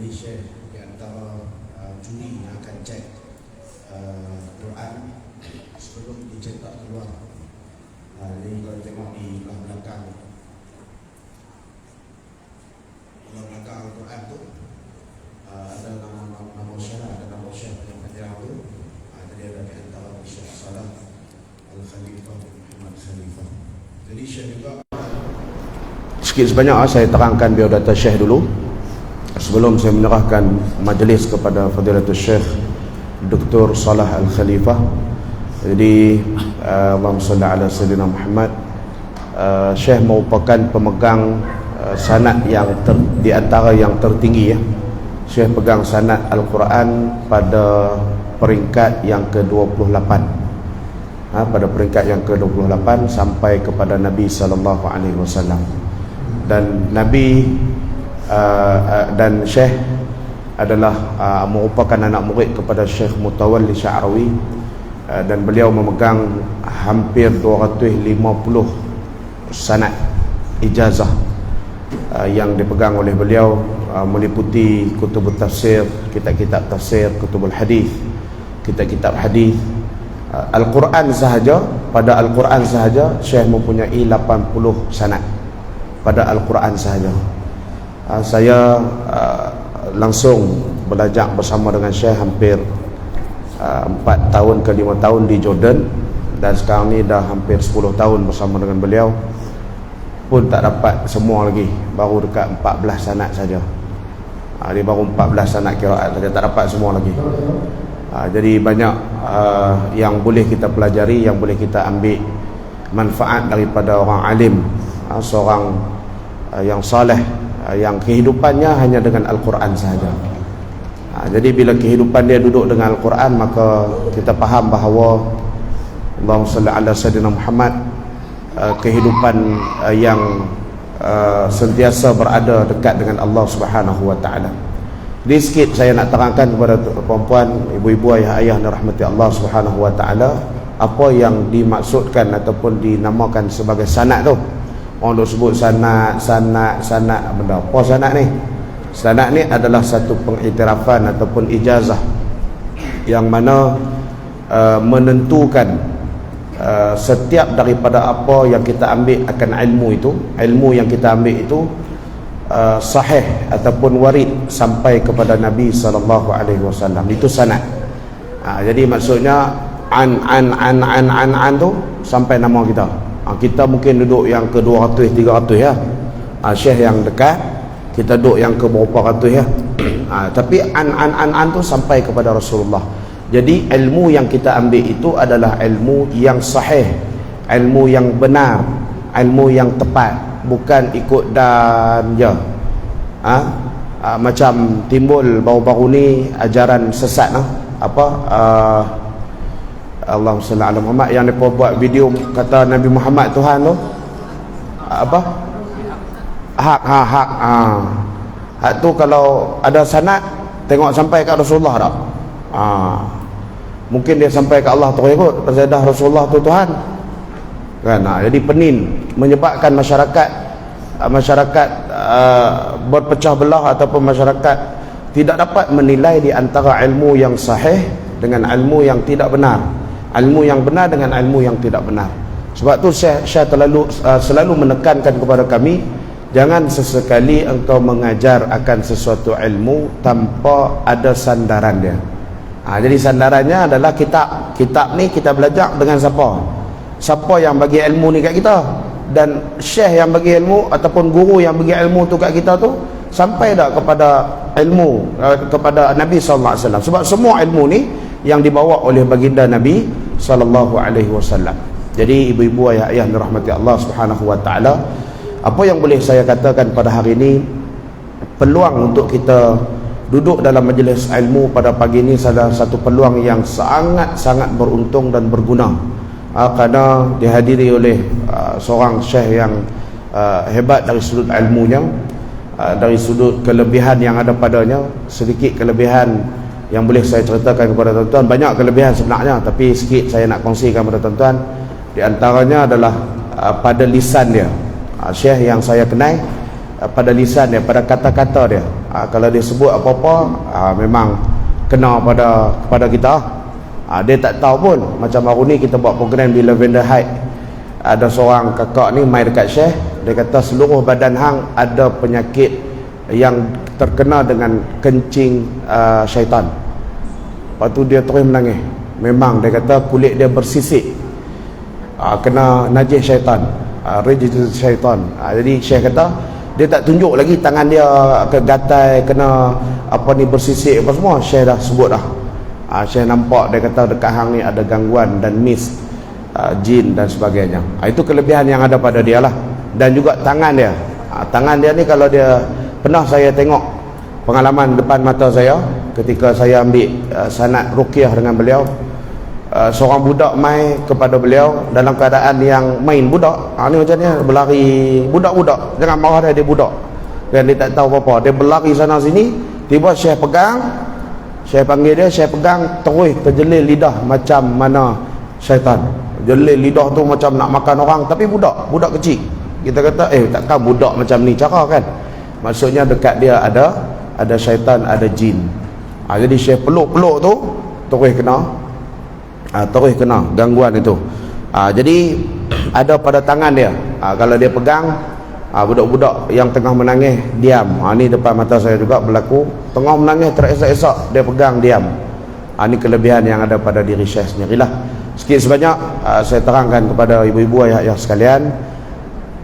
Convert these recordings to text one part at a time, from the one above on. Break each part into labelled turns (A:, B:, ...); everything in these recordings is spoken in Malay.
A: Jadi Syekh di antara juri yang akan cek Quran sebelum dicetak keluar. Jadi kalau tengok di belakang Al-Quran tu ada nama Syekh, ada nama Syekh yang panjang tu. Jadi ada di antara Syekh Salah Al-Khalifah Muhammad Khalifah. Jadi Syekh juga sikit sebanyak saya terangkan biodata Syekh dulu sebelum saya menyerahkan majlis kepada Fadilatul Syekh Dr. Salah Al-Khalifah. Jadi Allahumma salli ala Sayyidina Muhammad. Syekh merupakan pemegang sanad yang di antara yang tertinggi ya. Syekh pegang sanad Al-Quran pada peringkat yang ke-28. Pada peringkat yang ke-28 sampai kepada Nabi sallallahu alaihi wasallam. Dan Nabi dan Syekh adalah merupakan anak murid kepada Syekh Mutawalli Sya'rawi, dan beliau memegang hampir 250 sanad ijazah yang dipegang oleh beliau, meliputi kutubut tafsir, kitab-kitab tafsir, kutubul hadis, kitab-kitab hadis. Al-Quran sahaja, pada Al-Quran sahaja Syekh mempunyai 80 sanad pada Al-Quran sahaja. Saya langsung belajar bersama dengan Syekh hampir 4 tahun ke 5 tahun di Jordan, dan sekarang ni dah hampir 10 tahun bersama dengan beliau, pun tak dapat semua lagi, baru dekat 14 sanad saja. Dia baru 14 sanad qiraat saja, tak dapat semua lagi. Jadi banyak yang boleh kita pelajari, yang boleh kita ambil manfaat daripada orang alim, seorang yang saleh, yang kehidupannya hanya dengan Al-Quran sahaja. Jadi bila kehidupan dia duduk dengan Al-Quran, maka kita faham bahawa Allahumma salli ala Sayyidina Muhammad, kehidupan yang sentiasa berada dekat dengan Allah Subhanahu wa taala. Jadi sikit saya nak terangkan kepada puan-puan, ibu-ibu, ayah-ayah yang dirahmati Allah Subhanahu wa taala, apa yang dimaksudkan ataupun dinamakan sebagai sanad tu. Orang duk sebut sanad benda. Apa sanad ni? Sanad ni adalah satu pengiktirafan ataupun ijazah yang mana menentukan setiap daripada apa yang kita ambil akan ilmu yang kita ambil itu sahih ataupun warid sampai kepada Nabi sallallahu alaihi wasallam. Itu sanad. Jadi maksudnya an tu sampai nama kita. Kita mungkin duduk yang ke 200 300 ya. Syekh yang dekat kita duduk yang ke berapa ratus ya. Tapi an tu sampai kepada Rasulullah. Jadi ilmu yang kita ambil itu adalah ilmu yang sahih, ilmu yang benar, ilmu yang tepat, bukan ikut dan je. Macam timbul baru-baru ni ajaran sesat Allahumma salli ala Muhammad, yang mereka buat video kata Nabi Muhammad Tuhan tu hak tu kalau ada sanad tengok sampai kat Rasulullah tak? Mungkin dia sampai ke Allah terus ikut pasal dah Rasulullah tu Tuhan kan. Jadi penin menyebabkan masyarakat berpecah belah ataupun masyarakat tidak dapat menilai di antara ilmu yang sahih dengan ilmu yang tidak benar, ilmu yang benar dengan ilmu yang tidak benar. Sebab tu saya selalu menekankan kepada kami, jangan sesekali engkau mengajar akan sesuatu ilmu tanpa ada sandaran dia. Jadi sandarannya adalah kitab. Kitab ni kita belajar dengan siapa yang bagi ilmu ni kat kita, dan syekh yang bagi ilmu ataupun guru yang bagi ilmu tu kat kita tu sampai tak kepada ilmu kepada Nabi sallallahu alaihi wasallam. Sebab semua ilmu ni yang dibawa oleh baginda Nabi sallallahu alaihi wasallam. Jadi ibu-ibu, ayah-ayah dirahmati Allah Subhanahu wa taala, apa yang boleh saya katakan pada hari ini, peluang untuk kita duduk dalam majlis ilmu pada pagi ini adalah satu peluang yang sangat-sangat beruntung dan berguna, kerana dihadiri oleh seorang syekh yang hebat dari sudut ilmunya, dari sudut kelebihan yang ada padanya. Sedikit kelebihan yang boleh saya ceritakan kepada tuan-tuan, banyak kelebihan sebenarnya, tapi sikit saya nak kongsikan kepada tuan-tuan. Di antaranya adalah pada lisan dia. Syekh yang saya kenal, pada lisan dia, pada kata-kata dia,
B: Kalau dia sebut apa-apa, memang kena kepada kita. Dia tak tahu pun. Macam baru ni kita buat program di Lavender Heights, ada seorang kakak ni mai dekat Syekh, dia kata seluruh badan hang ada penyakit yang terkena dengan kencing syaitan. Lepas tu dia terus menangis. Memang dia kata kulit dia bersisik, kena najis syaitan, rejis syaitan. Jadi Syekh kata dia tak tunjuk lagi tangan dia ke gatai, kena apa ni bersisik apa semua. Syekh dah sebut dah. Syekh nampak, dia kata dekat hang ni ada gangguan dan mis, jin dan sebagainya. Itu kelebihan yang ada pada dia lah. Dan juga tangan dia, tangan dia ni kalau dia, pernah saya tengok pengalaman depan mata saya ketika saya ambil sanad ruqyah dengan beliau. Seorang budak mai kepada beliau dalam keadaan yang main budak. Ni macam ni, berlari budak-budak, jangan marah dia budak dan dia tak tahu apa-apa, dia berlari sana sini. Tiba Syekh pegang, Syekh panggil dia, Syekh pegang, terus terjelil lidah macam mana syaitan. Jelil lidah tu macam nak makan orang, tapi budak kecil. Kita kata takkan budak macam ni cara kan. Maksudnya dekat dia ada syaitan, ada jin. Jadi Syekh peluk tu terus kena gangguan itu. Jadi ada pada tangan dia. Kalau dia pegang, budak-budak yang tengah menangis diam. Ni depan mata saya juga berlaku, tengah menangis teresak-esak dia pegang diam. Ni kelebihan yang ada pada diri Syekh sendirilah. Sikit sebanyak saya terangkan kepada ibu-ibu, ayah-ayah sekalian.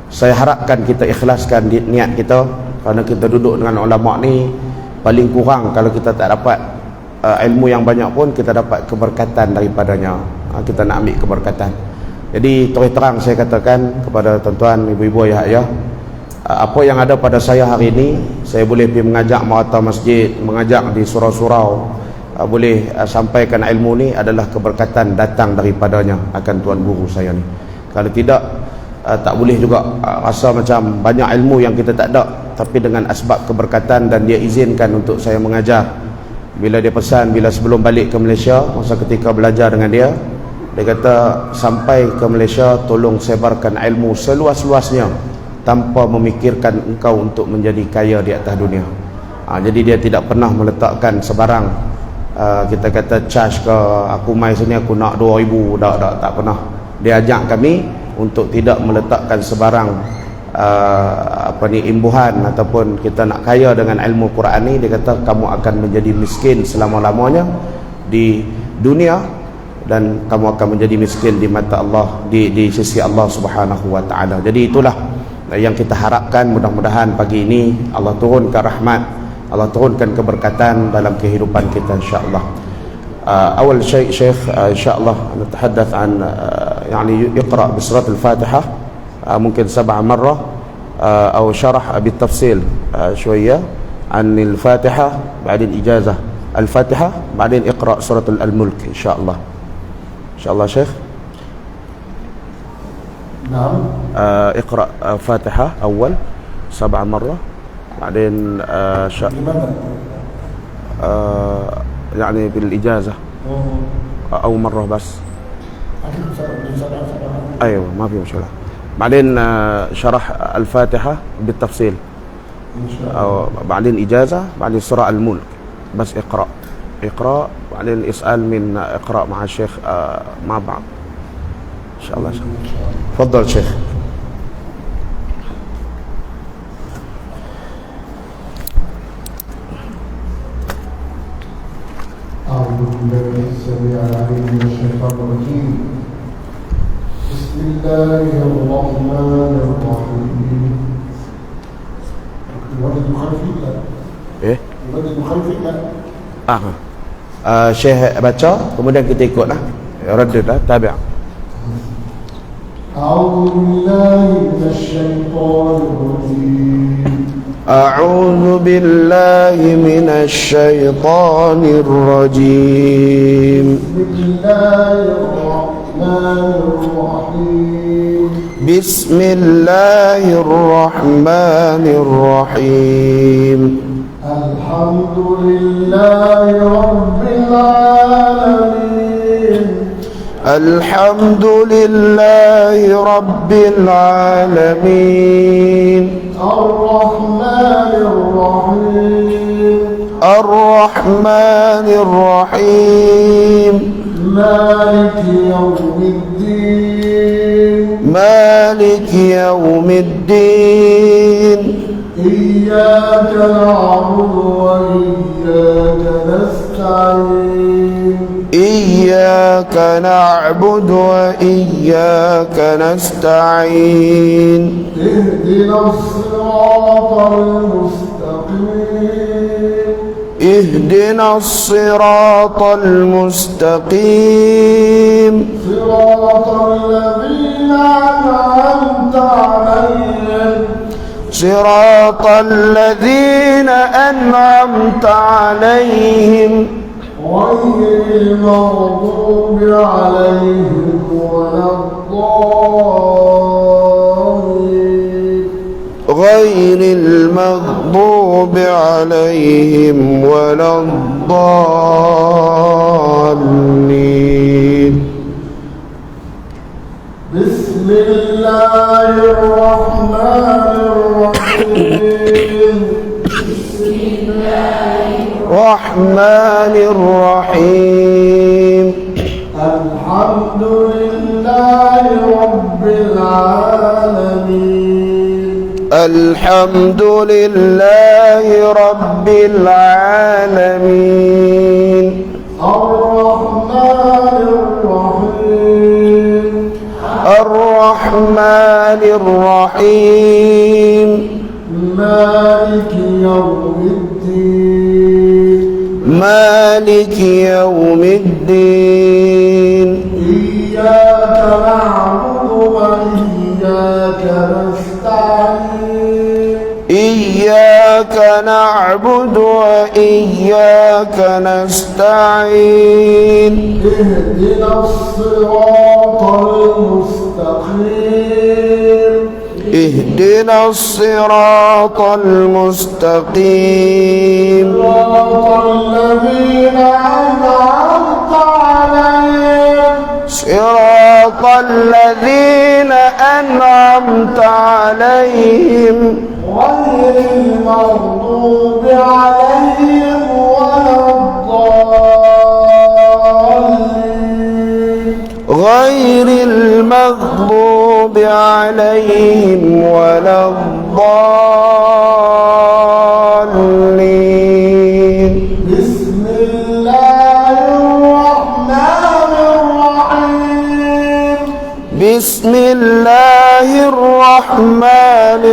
B: Saya harapkan kita ikhlaskan niat kita, kerana kita duduk dengan ulama ni paling kurang kalau kita tak dapat ilmu yang banyak pun kita dapat keberkatan daripadanya. Kita nak ambil keberkatan. Jadi terus terang saya katakan kepada tuan-tuan, ibu-ibu, ayah-ayah, apa yang ada pada saya hari ini, saya boleh pergi mengajak merata masjid, mengajak di surau-surau, boleh sampaikan ilmu ni adalah keberkatan datang daripadanya akan tuan guru saya ni. Kalau tidak, tak boleh juga. Rasa macam banyak ilmu yang kita tak ada, tapi dengan asbab keberkatan dan dia izinkan untuk saya mengajar. Bila dia pesan, bila sebelum balik ke Malaysia, masa ketika belajar dengan dia kata sampai ke Malaysia tolong sebarkan ilmu seluas-luasnya tanpa memikirkan engkau untuk menjadi kaya di atas dunia. Jadi dia tidak pernah meletakkan sebarang kita kata charge ke, aku mai sini aku nak 2,000, tak pernah. Dia ajak kami untuk tidak meletakkan sebarang imbuhan ataupun kita nak kaya dengan ilmu Quran ni. Dia kata kamu akan menjadi miskin selama-lamanya di dunia dan kamu akan menjadi miskin di mata Allah, di sisi Allah Subhanahu wa taala. Jadi itulah yang kita harapkan. Mudah-mudahan pagi ini Allah turunkan rahmat, Allah turunkan keberkatan dalam kehidupan kita insya-Allah. Awal Syekh insya-Allah نتحدث عن يعني يقرأ بسورة الفاتحة ممكن 7 مرة أو شرح بالتفصيل شوية عن الفاتحة، بعدين إجازة الفاتحة، بعدين اقرأ سورة الملك إن شاء الله. إن شاء الله شيخ.
C: نعم.
B: اقرأ فاتحة أول 7 مرة، بعدين يعني بالإجازة أو مرة بس. أيوة ما في مشكلة. بعدين شرح الفاتحة بالتفصيل أو بعدين إجازة، بعدين سورة الملك بس اقرأ بعدين اسأل من اقرأ مع الشيخ مع بعض إن شاء الله. تفضل شيخ.
C: أعوذ بالله السميع العليم من الشيطان الرجيم. بسم الله الرحمن الرحيم. يردد خلفي لا؟ يردد خلفي لا؟
B: Syekh baca, kemudian kita ikutlah. Radid lah, tabi'.
C: أعوذ بالله من الشيطان الرجيم.
B: أعوذ بالله من الشيطان الرجيم.
C: بسم الله الرحمن
B: بسم الله
C: الرحيم.
B: الرحمن الرحيم.
C: الحمد لله رب العالمين.
B: الحمد لله رب العالمين.
C: الرحمن الرحيم
B: الرحمن الرحيم
C: مالك يوم الدين
B: مالك يوم الدين
C: إياك نعبد وإياك نستعين
B: إياك نعبد وإياك نستعين
C: اهدنا الصراط المستقيم
B: اهدنا الصراط المستقيم
C: صراط الذين أنعمت عليهم
B: صراط الذين أنعمت عليهم
C: غير المغضوب عليهم ولا الضالين
B: غير المغضوب عليهم ولا الضالين
C: بسم الله الرحمن الرحيم
B: الرحمن الرحيم
C: الحمد لله رب العالمين
B: الحمد لله رب العالمين
C: الرحمن الرحيم
B: الرحمن الرحيم
C: مالك يوم الدين
B: مالك يوم الدين
C: إياك نعبد وإياك نستعين
B: إياك نعبد وإياك نستعين
C: اهدنا الصراط المستقيم
B: اهدنا الصراط المستقيم
C: صراط الذين أنعمت عليهم
B: صراط الذين أنعمت عليهم
C: غير المغضوب عليهم ولا الضالين
B: غير المغضوب عليهم ولا الضالين
C: بسم الله الرحمن الرحيم
B: بسم الله الرحمن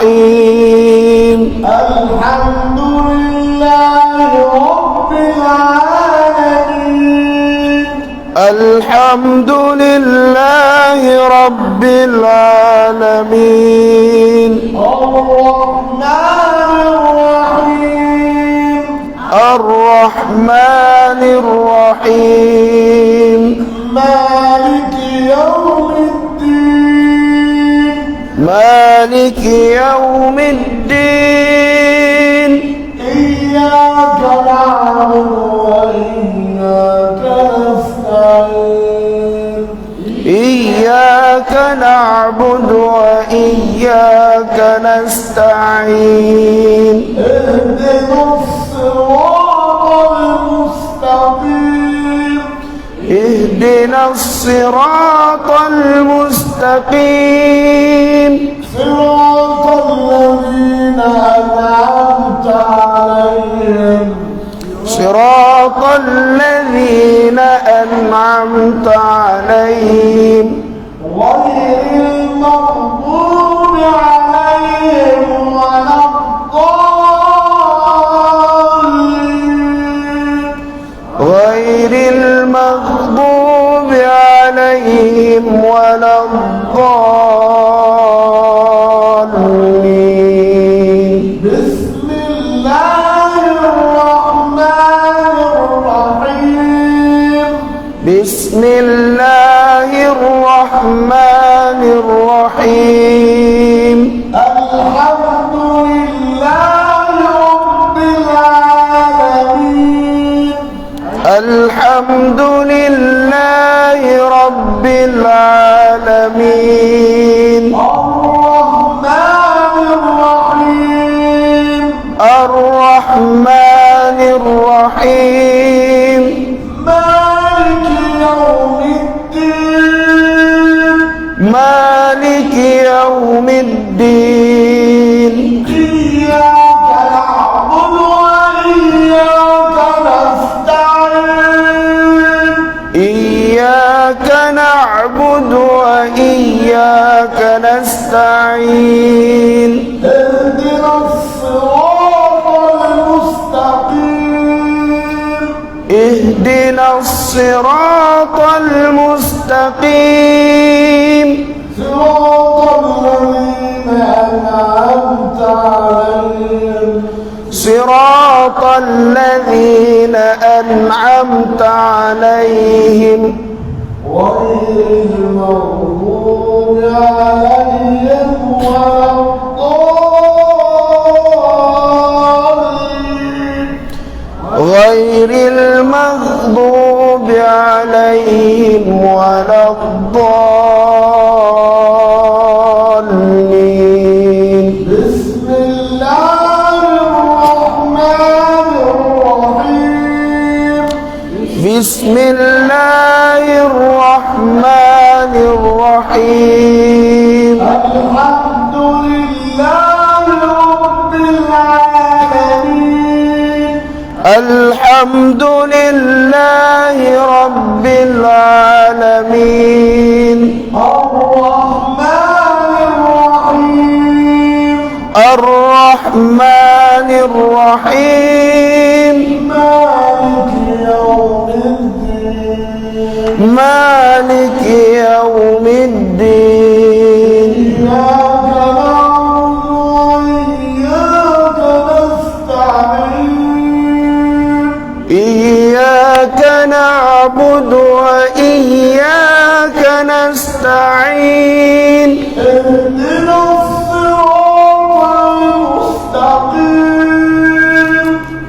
B: الرحيم
C: الحمد لله رب العالمين
B: الحمد لله رب العالمين الرحمن الرحيم
C: مالك يوم الدين
B: مالك يوم الدين
C: إياك نعبد وإياك نستعين
B: إياك نعبد وإياك نستعين
C: اهدنا الصراط المستقيم
B: اهدنا الصراط المستقيم
C: صراط الذين أنعمت عليهم
B: صراط الذين أنعمت عليهم
C: غير المغضوب عليهم ولا الضالين
B: غير المغضوب عليهم ولا الضالين
C: بسم الله الرحمن الرحيم
B: بسم الله الرحمن الرحيم
C: الحمد لله رب العالمين
B: الحمد لله رب العالمين
C: الرحمن
B: الرحمن الرحيم مالك يوم الدين إياك نعبد وإياك نستعين اهدنا الصراط المستقيم صراط الذين أنعمت عليهم
C: غير المغضوب عليهم ولا الضالين
B: غير المغضوب عليهم ولا الضالين
C: بسم الله الرحمن الرحيم
B: بسم الله الرحمن الرحيم
C: الحمد لله رب العالمين
B: الحمد لله رب العالمين الرحمن الرحيم مالك يوم الدين إياك نعبد وإياك نستعين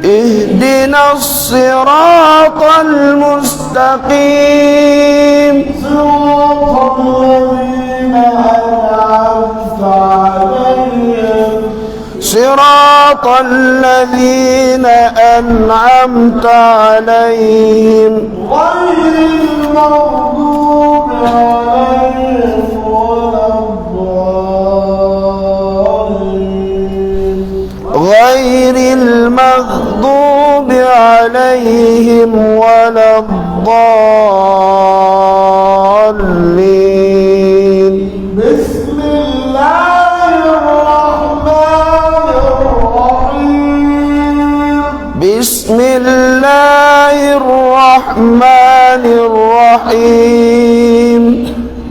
B: اهدنا الصراط المستقيم صراط الذين أنعمت عليهم
C: غير المغضوب عليهم ولا الضالين
B: غير المغضوب عليهم ولا الضالين
C: بسم الله الرحمن الرحيم
B: بسم الله الرحمن الرحيم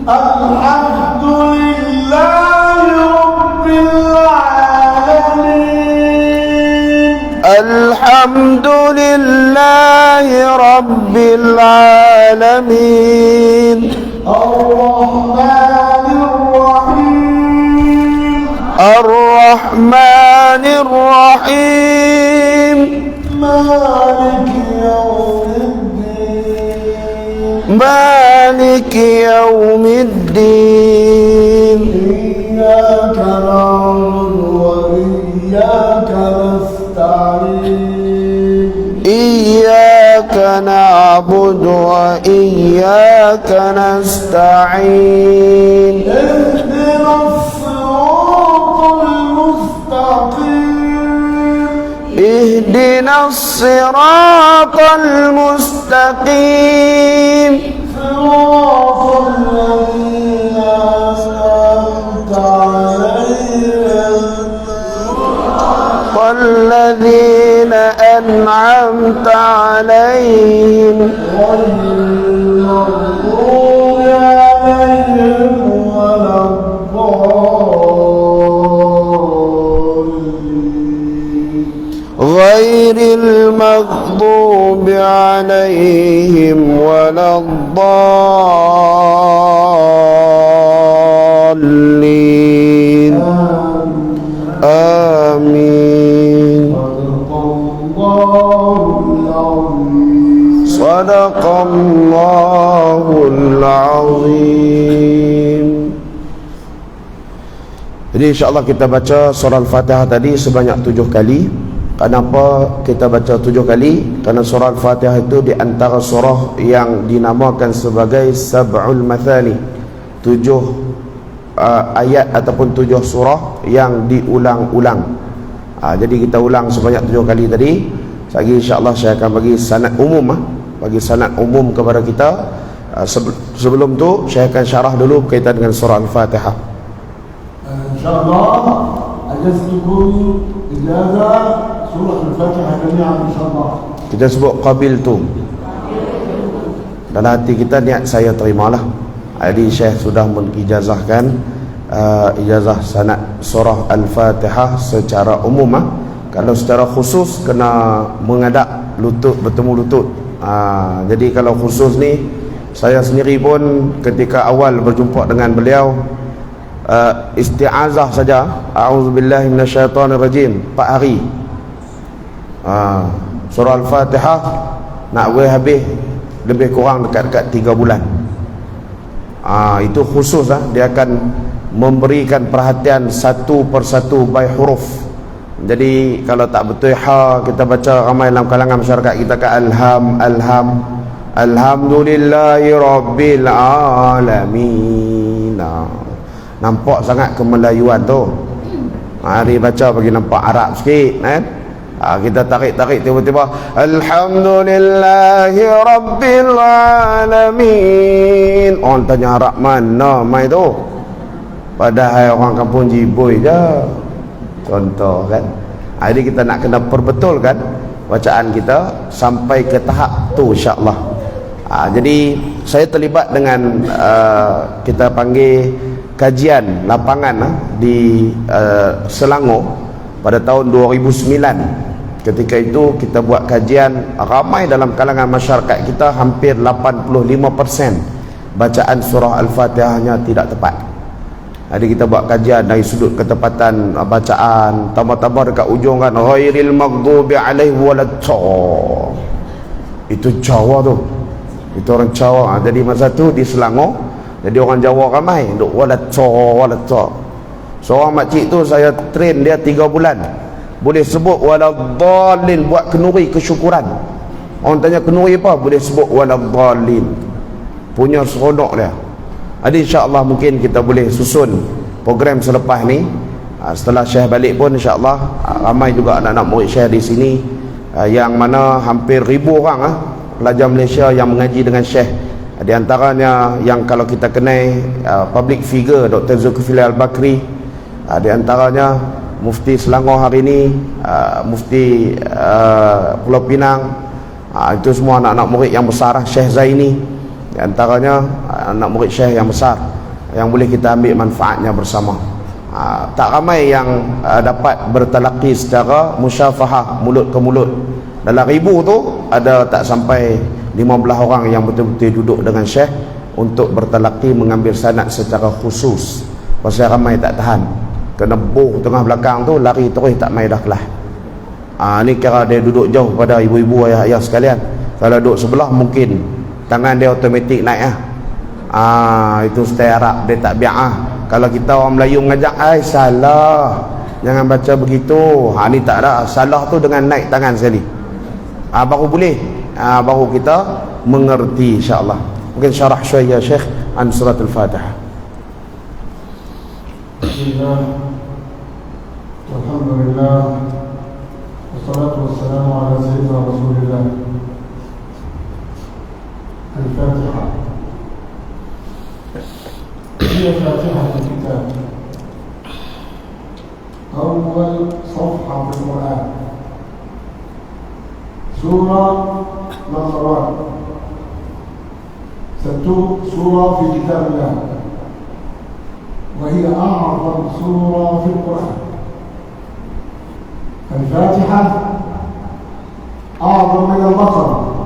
C: الحمد لله رب العالمين
B: الحمد لله رب العالمين الرحمن الرحيم مالك يوم الدين
C: إياك نعبد وإياك نستعين
B: إياك نعبد وإياك نستعين
C: اهدنا الصراط المستقيم
B: اهدنا الصراط المستقيم
C: صراط الذين أنعمت عليهم
B: والذين أنعمت عليهم
C: غير المغضوب عليهم ولا الضالين
B: غير المغضوب عليهم ولا الضالين آمين صدق الله العظيم. Jadi insyaAllah kita baca surah Al-Fatihah tadi sebanyak 7 kali. Kenapa kita baca 7 kali? Kerana surah Al-Fatihah itu di antara surah yang dinamakan sebagai Sab'ul Mathani, 7 ayat ataupun 7 surah yang diulang-ulang. Jadi kita ulang sebanyak 7 kali tadi. Lagi insya-Allah saya akan bagi sanad umum, bagi sanad umum kepada kita. Sebelum tu saya akan syarah dulu berkaitan dengan surah Al-Fatihah.
C: InsyaAllah ajaztukum ijazah surah Al-Fatihah jami'an insyaAllah.
B: Kita sebut qabil tu. Dalam hati kita niat saya terimalah. Jadi Syekh sudah mengijazahkan ijazah sanad surah Al-Fatihah secara umum. Kalau secara khusus kena mengadap lutut, bertemu lutut. Jadi kalau khusus ni, saya sendiri pun ketika awal berjumpa dengan beliau, isti'azah saja, a'udzubillahi minasyaitonirrajim, 4 hari. Surah Al-Fatihah nak habis lebih kurang dekat-dekat 3 bulan. Itu khusus dia akan memberikan perhatian satu persatu by huruf. Jadi kalau tak betul kita baca ramai dalam kalangan masyarakat kita alhamdulillahi rabbil alamin. Nampak sangat kemelayuan tu. Dia baca bagi nampak Arab sikit kan. Kita tarik-tarik tiba-tiba alhamdulillahi rabbil alamin. Orang tanya Arab mana mai tu? Padahal orang kampung Jiboi je. Contoh kan. Jadi kita nak kena perbetulkan bacaan kita sampai ke tahap tu insya-Allah. Jadi saya terlibat dengan kita panggil kajian lapangan di Selangor pada tahun 2009. Ketika itu kita buat kajian, ramai dalam kalangan masyarakat kita, hampir 85% bacaan surah Al-Fatihahnya tidak tepat. Jadi kita buat kajian dari sudut ketepatan bacaan, tambah-tambah dekat ujung kan ghairil maghdubi alaihim waladdallin. Itu Jawa tu. Itu orang Jawa. Jadi masa tu di Selangor, jadi orang Jawa ramai duk waladdallin. Seorang makcik tu saya train dia 3 bulan. Boleh sebut waladdallin, buat kenuri kesyukuran. Orang tanya kenuri apa? Boleh sebut waladdallin. Punya seronok dia. Jadi insya-Allah mungkin kita boleh susun program selepas ni. Setelah Syekh balik pun insya-Allah ramai juga anak-anak murid Syekh di sini, yang mana hampir 1000 orang pelajar Malaysia yang mengaji dengan Syekh. Di antaranya yang kalau kita kenal public figure Dr. Zulkifli Al-Bakri, di antaranya Mufti Selangor hari ini, Mufti Pulau Pinang, itu semua anak-anak murid yang besar. Syekh Zaini di antaranya anak murid Syekh yang besar yang boleh kita ambil manfaatnya bersama. Tak ramai yang dapat bertalaqi secara musyafahah, mulut ke mulut. Dalam 1000 tu ada tak sampai 15 orang yang betul-betul duduk dengan Syekh untuk bertalaqi, mengambil sanad secara khusus. Pasal ramai tak tahan, kena buh tengah belakang tu, lari terus tak mai dah kelas. Ni kira dia duduk jauh pada ibu-ibu, ayah-ayah sekalian. Kalau duduk sebelah mungkin tangan dia automatik naik itu style Arab, dia tak biar Kalau kita orang Melayu mengajak, salah, jangan baca begitu. Ni tak ada, salah tu dengan naik tangan sekali. Baru boleh, baru kita mengerti insya-Allah. Mungkin syarah syaya Syekh an surat Al-Fatihah.
C: Bismillah. Alhamdulillah. Wassalatu wassalamu ala sayyidina Rasulillah. الفاتحة هي فاتحة الكتاب، أول صفحة في القرآن، سورة نمبر 1، سورة في كتاب الله، وهي أعظم سورة في القرآن. الفاتحة أعظم من البقرة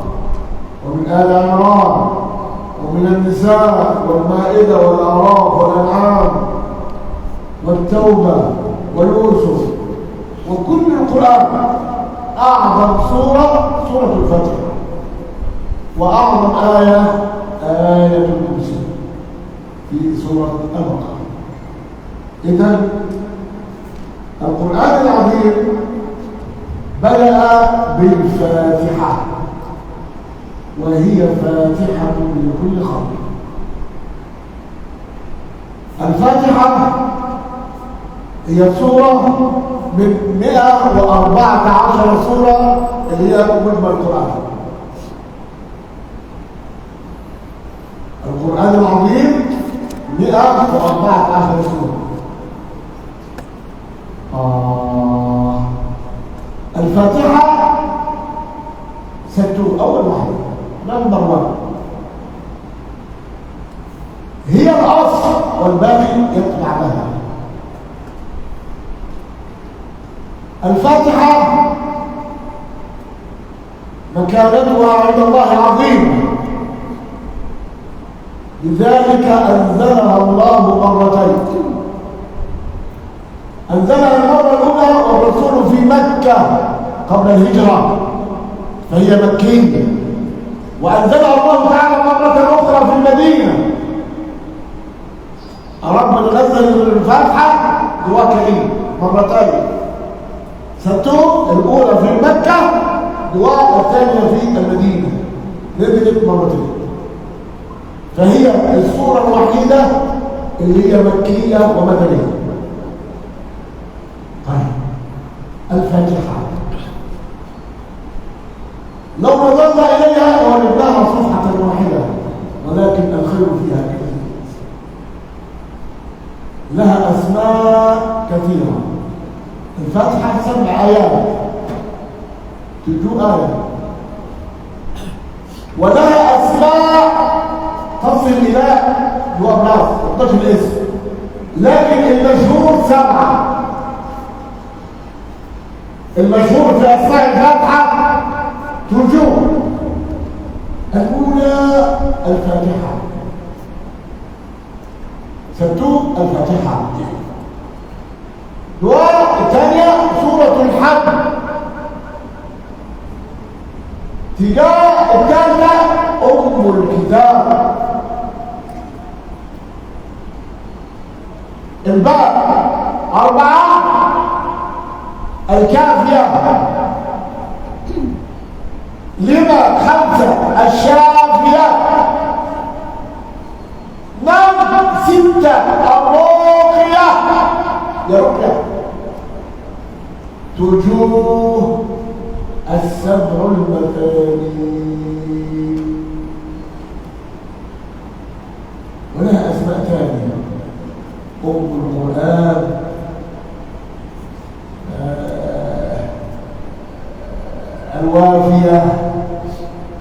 C: ومن آل عمران ومن النساء والمائدة والأعراف والأنعام والتوبة ويوسف وكل القرآن. أعظم سورة سورة الفتح، وأعظم آية آية الكرسي في سورة البقرة. إذن القرآن العظيم بدأ بالفاتحة وهي فاتحة لكل خلق. الفاتحة هي سورة من 114 سورة اللي هي مجمل القرآن. القرآن العظيم 114 سورة. الفاتحة أول واحدة نمبر 1 هي الأصل والباقي يتبع لها. الفاتحة مكانتها عند الله عظيمة، لذلك أنزلها الله مرتين. أنزلها المرة الأولى والرسول في مكة قبل الهجرة فهي مكية، وأنزلها الله تعالى مرة أخرى في المدينة. ربنا نزل الفاتحة دواء مرتين، الأولى في مكة دواء الثانية في المدينة، نزلت مرتين. فهي السورة الوحيدة اللي هي مكية ومدنية. الفاتحة لو نظرنا إليها وجدناها صفحة واحدة، ولكن الخير فيها كثير، لها أسماء كثيرة. الفاتحة 7 آيات، تجو آية، ولها أسماء تصل إلى جواب ناس 12 اسم، لكن المشهور 7. المشهور في أسماء الفاتحة ترجوه. الأولى الفاتحة، الفاتحة. والثانية سورة الحج. تجاه الثالثة أم الكتاب. الباء 4 الكافية. لما 5 الشافية. 6 الراقية. يا رقية. تجوه 7 المثاني، ولها أسماء ثانية: أم القرآن، الوافية،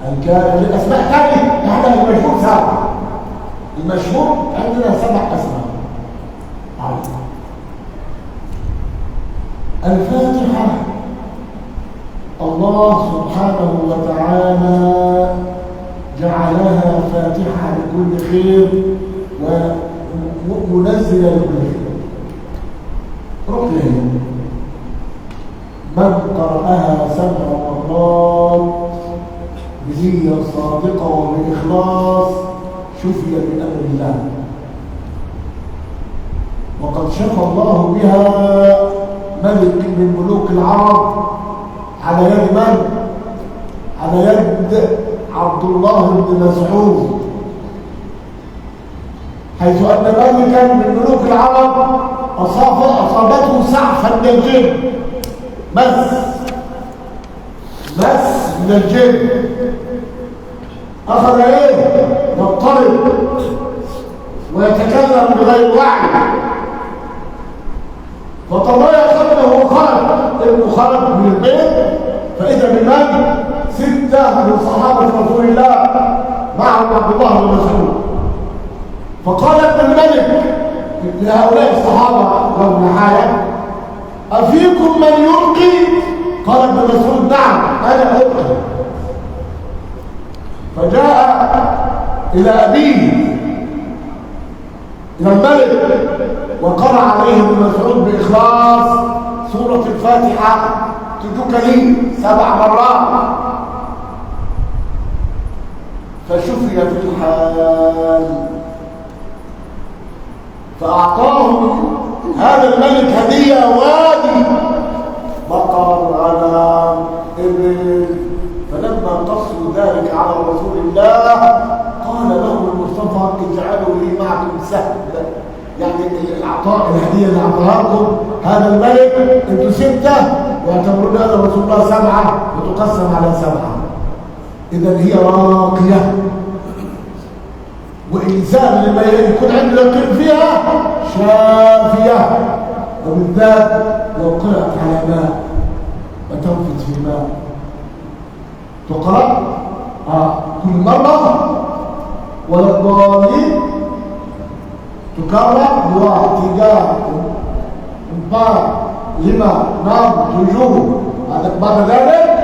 C: الكافية. أسماء ثانية. هذا المشهور 7. المشهور عندنا 7 أسماء. الفاتحة الله سبحانه وتعالى جعلها فاتحة لكل خير ومنزلة لكل خير. رقية من قرأها 7 مرات بنية صادقة وبإخلاص شفي من أمر الله، وقد شفى الله بها ملك من ملوك العرب على يد من؟ على يد عبد الله بن مسعود، حيث أن ملكا من ملوك العرب أصابته سعفا من الجن، مس من الجن، أخذ يضطرب ويتكلم بغير وعي، فطلع ابنه خرج من البيت، فإذا بمن 6 من صحابة رسول الله معهم عبد الله بن مسعود. فقال ابن الملك لهؤلاء الصحابة وابن حاية: أفيكم من يلقي؟ قال ابن مسعود: نعم أنا ألقي. فجاء إلى أبيه إلى الملك وقرأ عليه ابن مسعود بإخلاص سورة الفاتحة تجوك لي 7 مرات، فشفي في الحال. فأعطاه هذا الملك هدية: وادي بقر، غنم، ذلك على رسول الله قال له المصطفى اجعلوا لي معكم سهم. يعني العطاء الهديه اللي اعطاها لكم هذا الملك انتوا 6 واعتبرون هذا رسول الله 7 وتقسم على 7. اذا هي راقيه، والانسان لما يكون عنده يقين فيها شافيه، وبالذات لو قرأت على ماء وتنفذ في ماء تقرأ كل مرة ولا الضالين تكرر دعاء 3 4 5 6 7. بعد ذلك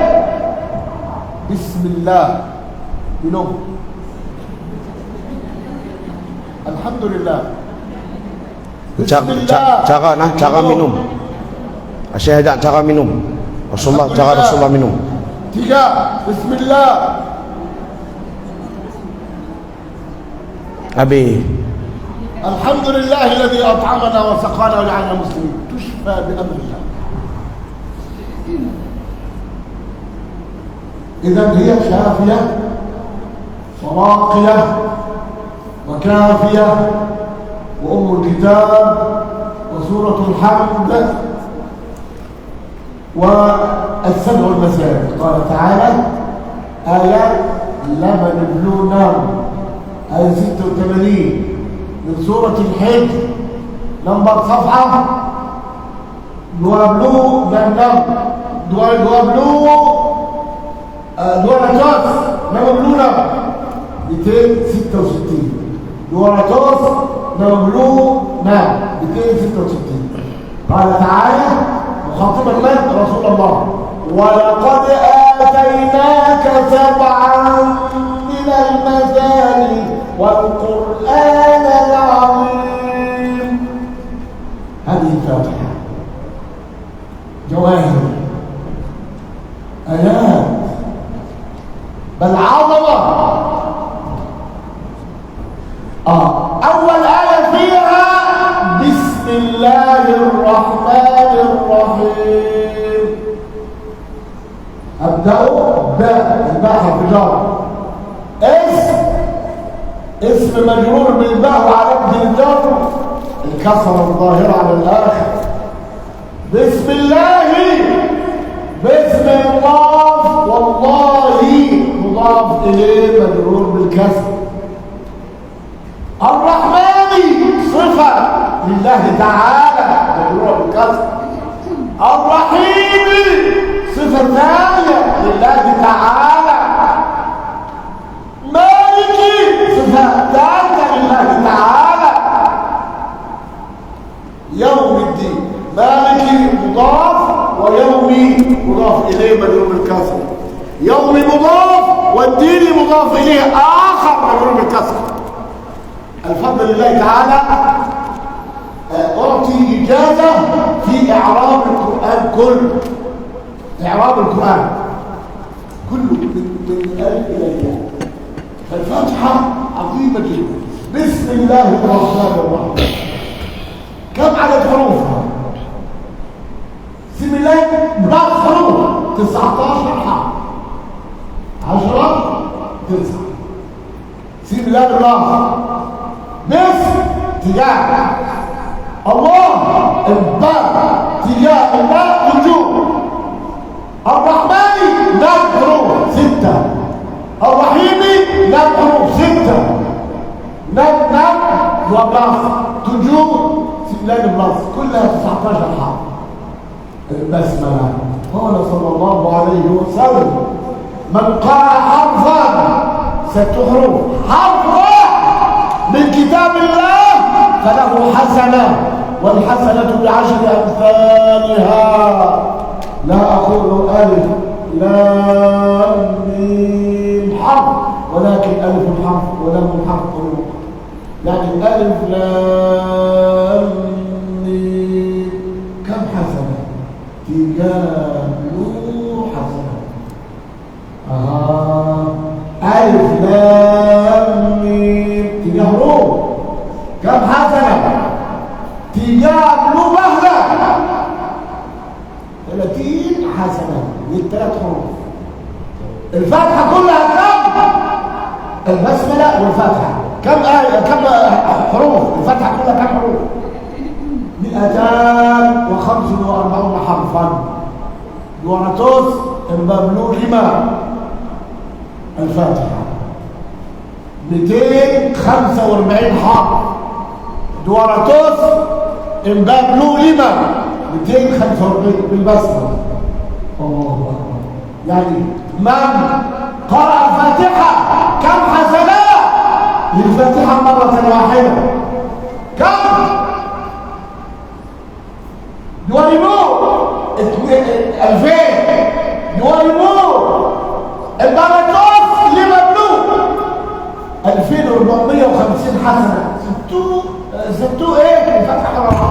C: بسم الله minum. Alhamdulillah.
B: Cara minum. Saya ajak cara minum. Cara Rasulullah minum.
C: 3 Bismillah.
B: Habis.
C: Alhamdulillah alladhi at'amana wa saqana wa ja'alna muslimin. Tushfa bi amrillah. إذن هي شافية وراقية وكافية وأم الكتاب وسورة الحمد والسبع المثاني. قال تعالى آيات لمن بلونا آية 86 من سورة الحج نمبر صفحة دوابلو بنم دوابلو دوارتوس نمبلونا 266 دوارتوس نمبلونا 266. قال تعالى مخاطبا من رسول الله ولقد آتيناك 7 من المثاني والقرآن العظيم. هذه الفاتحة جواهر آيات بل عظمة. أول آية فيها بسم الله الرحمن الرحيم. أبدأوا بالباء حرف جر. اسم مجرور بالباء وعلامة الجر الكسرة الظاهرة على الآخر. بسم الله باسم مضاف والله مضاف إليه مجرور بالكسر. الرحمن صفة لله تعالى مجرور بالكسر. الرحيم صفة ثانية لله تعالى. مالك صفة ثالثة لله تعالى. يوم الدين مالك مضاف ويومي مضاف إليه مجرور بالكسر. يوم مضاف والدين مضاف إليه آخر مجرور بالكسر. الفضل لله تعالى أعطي إجازة في إعراب القرآن كله. إعراب القرآن كله من الألف إلى الياء. فالفاتحة عظيمة جدا. بسم الله الرحمن الرحيم. كم عدد حروفها؟ بسم الله بعض حروف 19 حرف 10 9. بسم الله الرحمن بسم تجاه الله الباء تجاه الله وجوه. الرحمن ناب حروف 6. الرحيم ناب حروف 6. ناب وباص تجوه بسم الله الرحمن كلها 19 حرف. البسملة. قال صلى الله عليه وسلم من قرأ حرفا 6 حروف حرف من كتاب الله فله حسنة والحسنة ب10 أمثالها. لا أقول ألف لام ميم حرف ولكن ألف حرف ولام حرف حروف. يعني ألف لام ميم كم حسنة؟ تجابلوا حسنة. ألف لام ميم تجابلوا كم حسنة؟ تجابلوا مهلا 30 حسنة من 3 حروف. الفاتحة كلها البسملة والفاتحة كم آية كم حروف الفاتحة كلها كم حروف 245 حرفا 245 الفاتحة 245 حرف 245 بالبسملة الله أكبر يعني من قرأ الفاتحة كم حسنات للفاتحة مرة واحدة كم 2000 البركات لمملوك 2450 حسنة ستو ايه الفاتحة مرة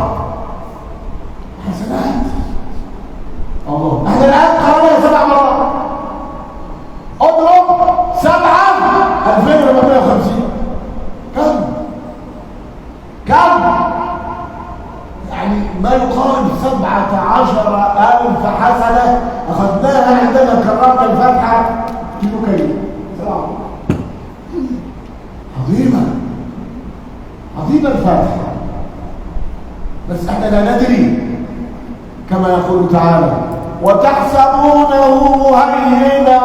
C: حسنات الله احنا الآن قرأنا 7 مرات اضرب 7 2450 كم يعني ما يقارب 17,000 حسنة أخذناها عندما كررنا الفاتحة كيلو كيلو عظيمة الفاتحة بس احنا لا ندري كما يقول تعالى وتحسبونه هينا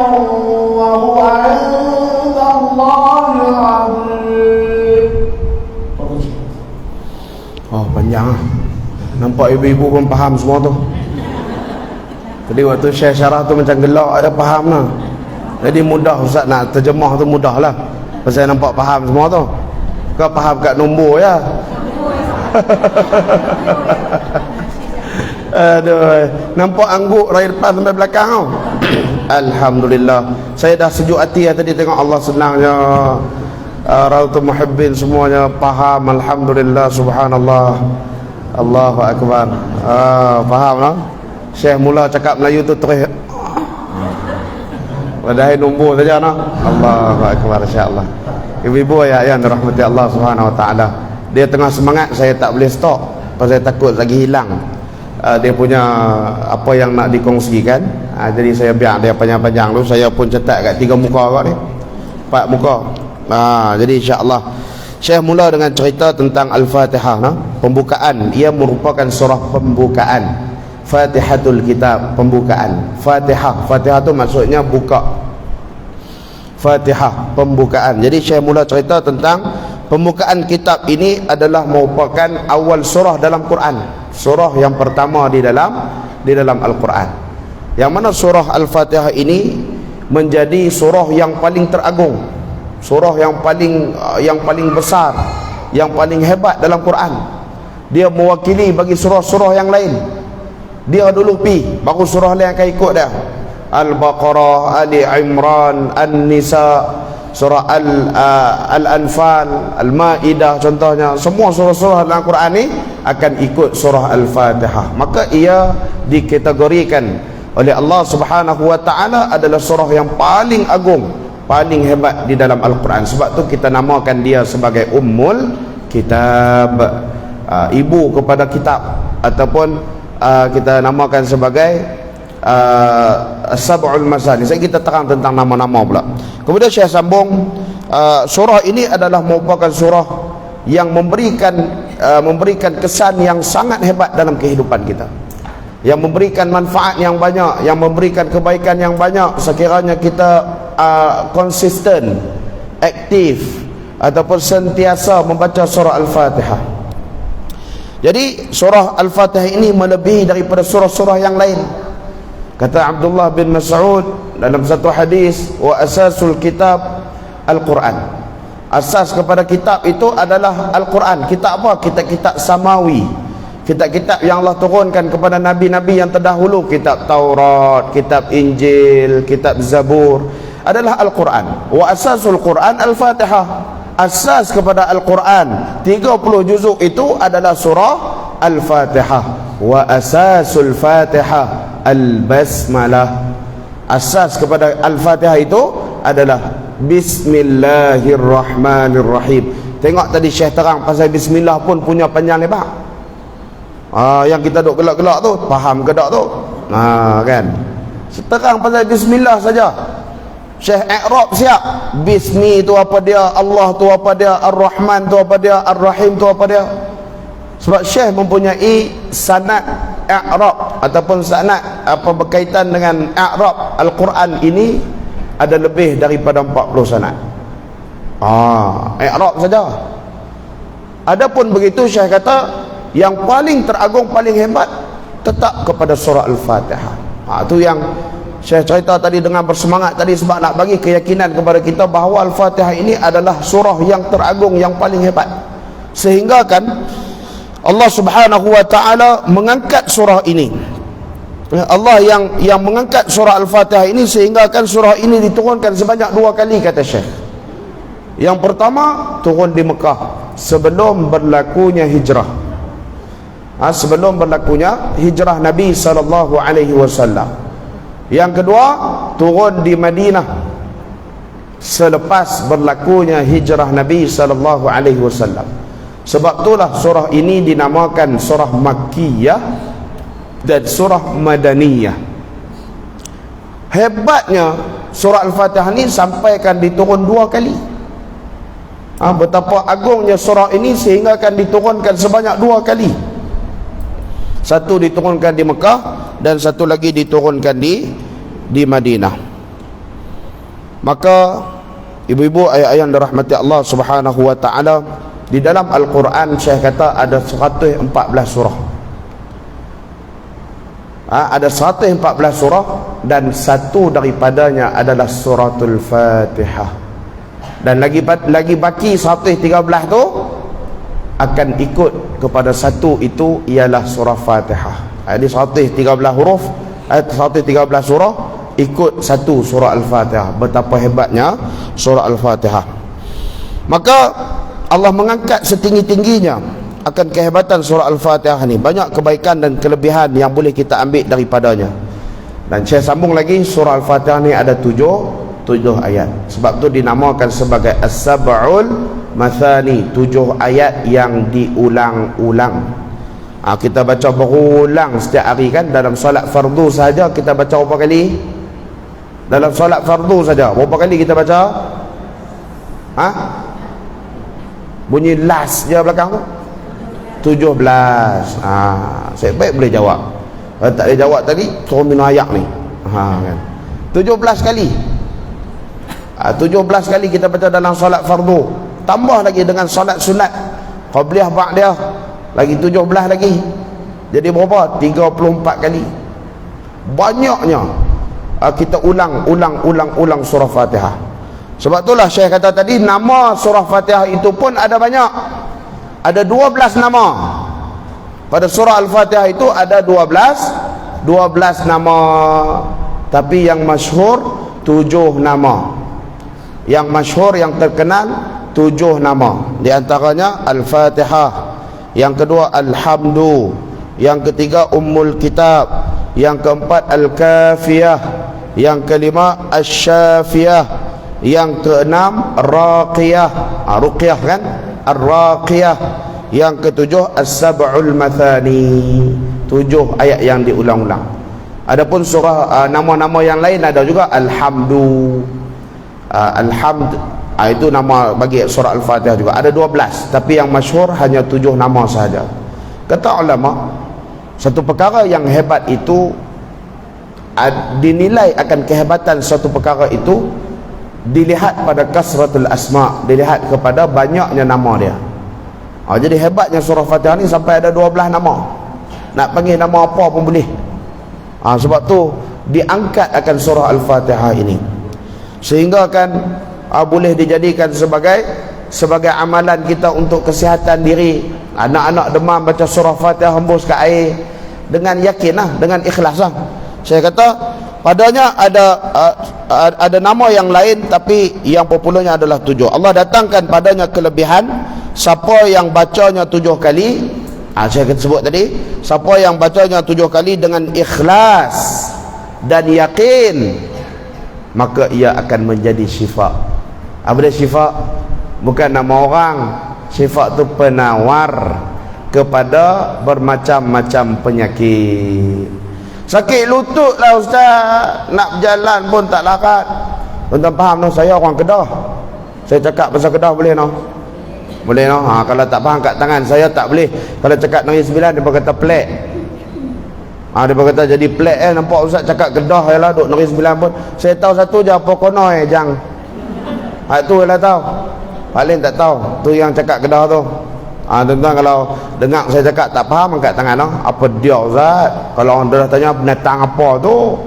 C: وهو عند الله عظيم.
B: Oh, panjang lah. Nampak ibu-ibu pun faham semua tu. Jadi waktu share syarah tu macam gelak, ada faham lah. Jadi mudah Ustaz nak terjemah tu mudah lah. Pasal nampak faham semua tu. Kau faham kat nombor ya. Aduh, nampak angguk dari depan sampai belakang tau. Alhamdulillah. Saya dah sejuk hati ya tadi tengok Allah senangnya. Rautul Muhibbin semuanya faham. Alhamdulillah, subhanallah, Allahu Akbar. Faham lah. Syekh mula cakap Melayu tu terus padahal nombor saja nah. Allahu Akbar, insya-Allah. Ibu-ibu ayah yang dirahmati Allah Subhanahu wa taala. Dia tengah semangat, saya tak boleh stop pasal takut lagi hilang dia punya apa yang nak dikongsikan. Jadi saya biar dia panjang-panjang tu. Saya pun cetak kat 3 muka kat ni, 4 muka. Jadi insya-Allah Syekh mula dengan cerita tentang Al-Fatihah nah. Pembukaan, ia merupakan surah pembukaan. Fatihatul kitab, pembukaan. Fatihah tu maksudnya buka. Fatihah, pembukaan. Jadi Syekh mula cerita tentang pembukaan kitab ini adalah merupakan awal surah dalam Quran. Surah yang pertama di dalam Al-Quran. Yang mana surah Al-Fatihah ini menjadi surah yang paling teragung. Surah yang paling besar, yang paling hebat dalam Quran. Dia mewakili bagi surah-surah yang lain. Dia dulu baru surah lain akan ikut dah. Al-Baqarah, Ali Imran, An-Nisa, surah Al-Anfal, Al-Ma'idah contohnya. Semua surah-surah dalam Quran ni akan ikut surah Al-Fatihah. Maka ia dikategorikan oleh Allah Subhanahu wa taala adalah surah yang paling agung, paling hebat di dalam Al-Quran. Sebab tu kita namakan dia sebagai Ummul Kitab, ibu kepada kitab, ataupun kita namakan sebagai Sab'ul Masani. Saya kita terang tentang nama-nama pula. Kemudian Syekh sambung, surah ini adalah merupakan surah yang memberikan kesan yang sangat hebat dalam kehidupan kita, yang memberikan manfaat yang banyak, yang memberikan kebaikan yang banyak sekiranya kita konsisten, aktif ataupun sentiasa membaca surah Al-Fatihah. Jadi surah Al-Fatihah ini melebihi daripada surah-surah yang lain. Kata Abdullah bin Mas'ud dalam satu hadis, wa asasul kitab Al-Quran. Asas kepada kitab itu adalah Al-Quran. Kitab apa? Kitab-kitab samawi, kitab-kitab yang Allah turunkan kepada nabi-nabi yang terdahulu. Kitab Taurat, kitab Injil, kitab Zabur adalah Al-Quran. Wa asasul Quran Al-Fatihah. Asas kepada Al-Quran 30 juzuk itu adalah surah Al-Fatihah. Wa asasul Fatihah Al-Basmalah. Asas kepada Al-Fatihah itu adalah Bismillahirrahmanirrahim. Tengok tadi Syekh terang pasal Bismillah pun punya panjang lebar. Yang kita duk gelak-gelak tu faham ke tak tu? Kan terang pasal Bismillah saja Syekh i'rab siap. Bismi tu apa dia, Allah tu apa dia, Ar-Rahman tu apa dia, Ar-Rahim tu apa dia. Sebab Syekh mempunyai sanad i'rab ataupun sanad apa berkaitan dengan i'rab Al-Quran ini ada lebih daripada 40 sanad. I'rab saja. Adapun begitu Syekh kata yang paling teragung, paling hebat tetap kepada surah Al-Fatihah. Itu yang saya cerita tadi dengan bersemangat tadi, sebab nak bagi keyakinan kepada kita bahawa Al-Fatihah ini adalah surah yang teragung, yang paling hebat. Sehingga kan Allah Subhanahu wa taala mengangkat surah ini. Allah yang mengangkat surah Al-Fatihah ini, sehingga kan surah ini diturunkan sebanyak 2 kali, kata Syekh. Yang pertama turun di Mekah sebelum berlakunya hijrah. Sebelum berlakunya hijrah Nabi SAW. Yang kedua turun di Madinah selepas berlakunya hijrah Nabi SAW. Sebab itulah surah ini dinamakan surah Makkiyah dan surah Madaniyah. Hebatnya surah Al-Fatihah ini sampaikan diturun 2 kali. Betapa agungnya surah ini sehingga akan diturunkan sebanyak 2 kali. Satu diturunkan di Mekah dan satu lagi diturunkan di Madinah. Maka ibu-ibu, ayah-ayah yang dirahmati Allah Subhanahu wa taala, di dalam Al-Quran Syekh kata ada 114 surah. Ada 114 surah dan satu daripadanya adalah suratul Fatihah. Dan lagi baki 113 tu akan ikut kepada satu, itu ialah surah Fatihah. Jadi 113 huruf, 113 surah ikut satu surah Al-Fatihah. Betapa hebatnya surah Al-Fatihah. Maka Allah mengangkat setinggi-tingginya akan kehebatan surah Al-Fatihah ni. Banyak kebaikan dan kelebihan yang boleh kita ambil daripadanya. Dan saya sambung lagi, surah Al-Fatihah ni ada 7 ayat. Sebab tu dinamakan sebagai As-Sab'ul Mathani, 7 ayat yang diulang-ulang. Kita baca berulang setiap hari kan. Dalam solat fardu saja kita baca berapa kali? Dalam solat fardu saja berapa kali kita baca? Bunyi last je belakang tu 17. Saya baik boleh jawab. Kalau tak boleh jawab tadi suruh minum ayak ni. Kan 17 kali. 17 kali kita baca dalam solat fardu. Tambah lagi dengan solat sunat qabliyah ba'diyah lagi 17 lagi. Jadi berapa? 34 kali. Banyaknya kita ulang surah Fatihah. Sebab itulah Syekh kata tadi, nama surah Fatihah itu pun ada banyak. Ada 12 nama. Pada surah Al-Fatihah itu ada 12 nama. Tapi yang masyhur 7 nama. Yang masyhur, yang terkenal 7 nama. Di antaranya Al-Fatihah, yang kedua Alhamdu, yang ketiga Ummul Kitab, yang keempat Al-Kafiyah, yang kelima Asy-Syafiyah, yang keenam Raqiyah, Ruqyah kan, Ar-Raqiyah, yang ketujuh As-Sab'ul Mathani, 7 ayat yang diulang-ulang. Adapun surah nama-nama yang lain ada juga Alhamdu, Alhamd, itu nama bagi surah Al-Fatihah juga. Ada 12, tapi yang masyhur hanya 7 nama sahaja. Kata ulama, satu perkara yang hebat itu dinilai akan kehebatan satu perkara itu dilihat pada kasratul asma, dilihat kepada banyaknya nama dia. Jadi hebatnya surah Fatihah ni sampai ada 12 nama. Nak panggil nama apa pun boleh. Sebab tu diangkat akan surah Al-Fatihah ini, sehingga kan boleh dijadikan sebagai amalan kita untuk kesihatan diri. Anak-anak demam baca surah Fatihah, hembus ke air dengan yakin lah, dengan ikhlas lah. Saya kata padanya ada nama yang lain, tapi yang popularnya adalah 7. Allah datangkan padanya kelebihan. Siapa yang bacanya 7 kali, saya akan sebut tadi, siapa yang bacanya 7 kali dengan ikhlas dan yakin, maka ia akan menjadi syifa. Apa dia syifa? Bukan nama orang. Syifa tu penawar kepada bermacam-macam penyakit. Sakit lutut lah ustaz, nak berjalan pun tak larat. Tuan-tuan faham no? Saya orang Kedah. Saya cakap pasal Kedah boleh no? Boleh no? Kalau tak faham kat tangan saya tak boleh. Kalau cakap Negeri Sembilan dia kata pelik. Dia kata jadi pelik nampak ustaz cakap Kedah je lah, duk Negeri Sembilan pun. Saya tahu satu je apa kono jang. Tu je lah tahu. Paling tak tahu. Tu yang cakap Kedah tu. Tuan-tuan kalau dengar saya cakap tak faham angkat tangan no? Apa dia ustaz? Kalau orang dah tanya binatang apa tu?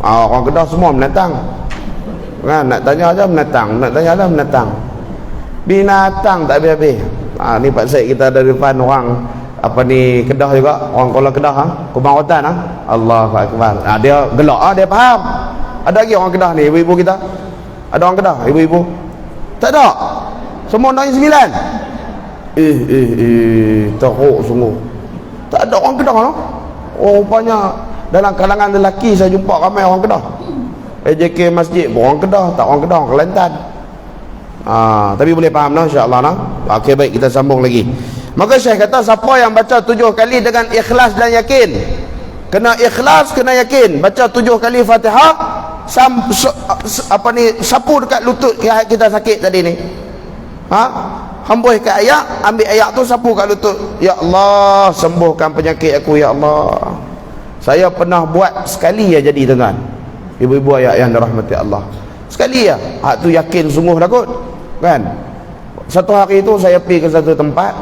B: Orang Kedah semua binatang. Kan nak tanya aja binatang, nak tanya aja binatang. Binatang tak habis-habis. Ni Pak Syed kita dari depan orang apa ni Kedah juga, orang Kuala Kedah Kubang Rotan Allahu akbar. Dia gelak dia faham. Ada lagi orang Kedah ni ibu-ibu kita? Ada orang Kedah ibu-ibu? Tak ada. Semua Negeri Sembilan. Teruk sungguh. Tak ada orang Kedah no? Rupanya dalam kalangan lelaki saya jumpa ramai orang Kedah. AJK masjid orang Kedah, tak orang Kedah, orang Kelantan. Tapi boleh faham no, insya-Allah no. Okey, baik, kita sambung lagi. Maka Syekh kata siapa yang baca 7 kali dengan ikhlas dan yakin. Kena ikhlas, kena yakin. Baca 7 kali Fatihah, sapu dekat lutut kita sakit tadi ni. Hembus ke ayat, ambil ayat tu sapu kat lutut. Ya Allah, sembuhkan penyakit aku ya Allah. Saya pernah buat sekali ya jadi tuan-tuan. Ibu-ibu ayat yang dirahmati Allah. Sekali ya. Hak tu yakin sungguh lah kot. Kan? Satu hari tu saya pergi ke satu tempat.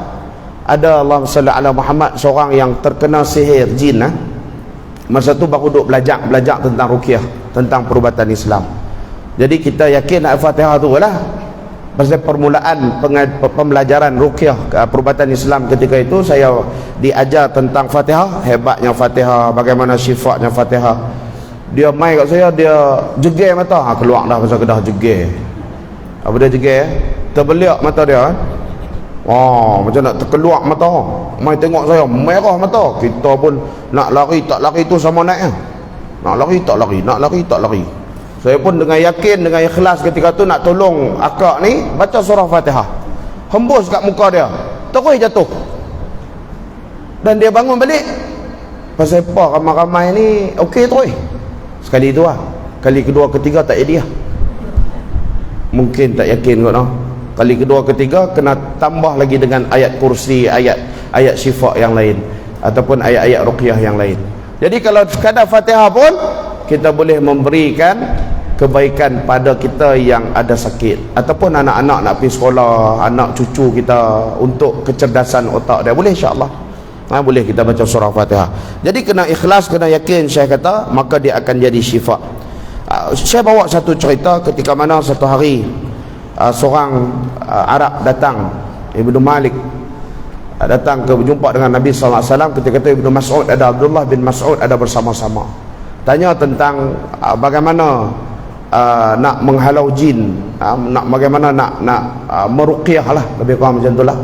B: Ada Allahumma salli ala Muhammad, seorang yang terkena sihir jin. Masa tu baru duk belajar tentang ruqyah, tentang perubatan Islam. Jadi kita yakin Al-Fatihah tu lah. Pasal permulaan pembelajaran ruqyah perubatan Islam ketika itu saya diajar tentang Fatihah, hebatnya Fatihah, bagaimana syifatnya Fatihah. Dia mai kat saya, dia jeger mata, keluar dah pasal Kedah jeger. Apa dia jeger? Terbeliak mata dia kan. Macam nak terkeluar mata. Mai tengok saya merah mata. Kita pun nak lari tak lari tu sama naik. Nak lari tak lari, nak lari tak lari. Saya pun dengan yakin, dengan ikhlas ketika tu nak tolong akak ni baca surah Fatihah. Hembus kat muka dia, terus jatuh. Dan dia bangun balik. Pasal apa ramai-ramai ni okey terus. Sekali tu lah. Kali kedua ketiga tak jadi lah. Mungkin tak yakin kot no. Kali kedua ketiga kena tambah lagi dengan ayat kursi, ayat syifa yang lain ataupun ayat-ayat ruqyah yang lain. Jadi kalau sekadar Fatihah pun kita boleh memberikan kebaikan pada kita yang ada sakit ataupun anak-anak nak pergi sekolah, anak cucu kita untuk kecerdasan otak dia, boleh insya-Allah. Boleh kita baca surah Fatihah. Jadi kena ikhlas, kena yakin Syekh kata, maka dia akan jadi syifa. Saya bawa satu cerita ketika mana satu hari seorang Arab datang, Ibnu Malik datang ke berjumpa dengan Nabi sallallahu alaihi wasallam. Ketika itu Ibnu Mas'ud ada, Abdullah bin Mas'ud ada bersama-sama. Tanya tentang bagaimana nak menghalau jin, bagaimana nak meruqyah lah, lebih kurang macam itulah.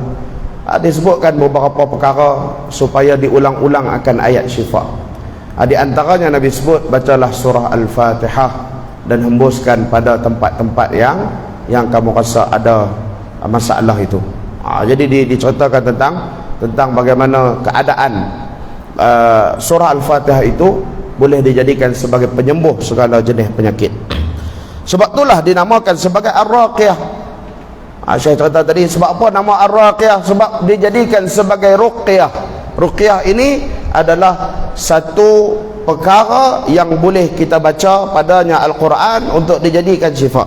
B: Disebutkan beberapa perkara supaya diulang-ulang akan ayat syifa. Di antaranya Nabi sebut bacalah surah Al-Fatihah dan hembuskan pada tempat-tempat yang kamu rasa ada masalah itu. Jadi diceritakan tentang bagaimana keadaan surah Al-Fatihah itu boleh dijadikan sebagai penyembuh segala jenis penyakit. Sebab itulah dinamakan sebagai Ar-Raqyah. Saya cerita tadi sebab apa nama Ar-Raqyah? Sebab dijadikan sebagai ruqyah. Ruqyah ini adalah satu perkara yang boleh kita baca padanya Al-Quran untuk dijadikan syifa.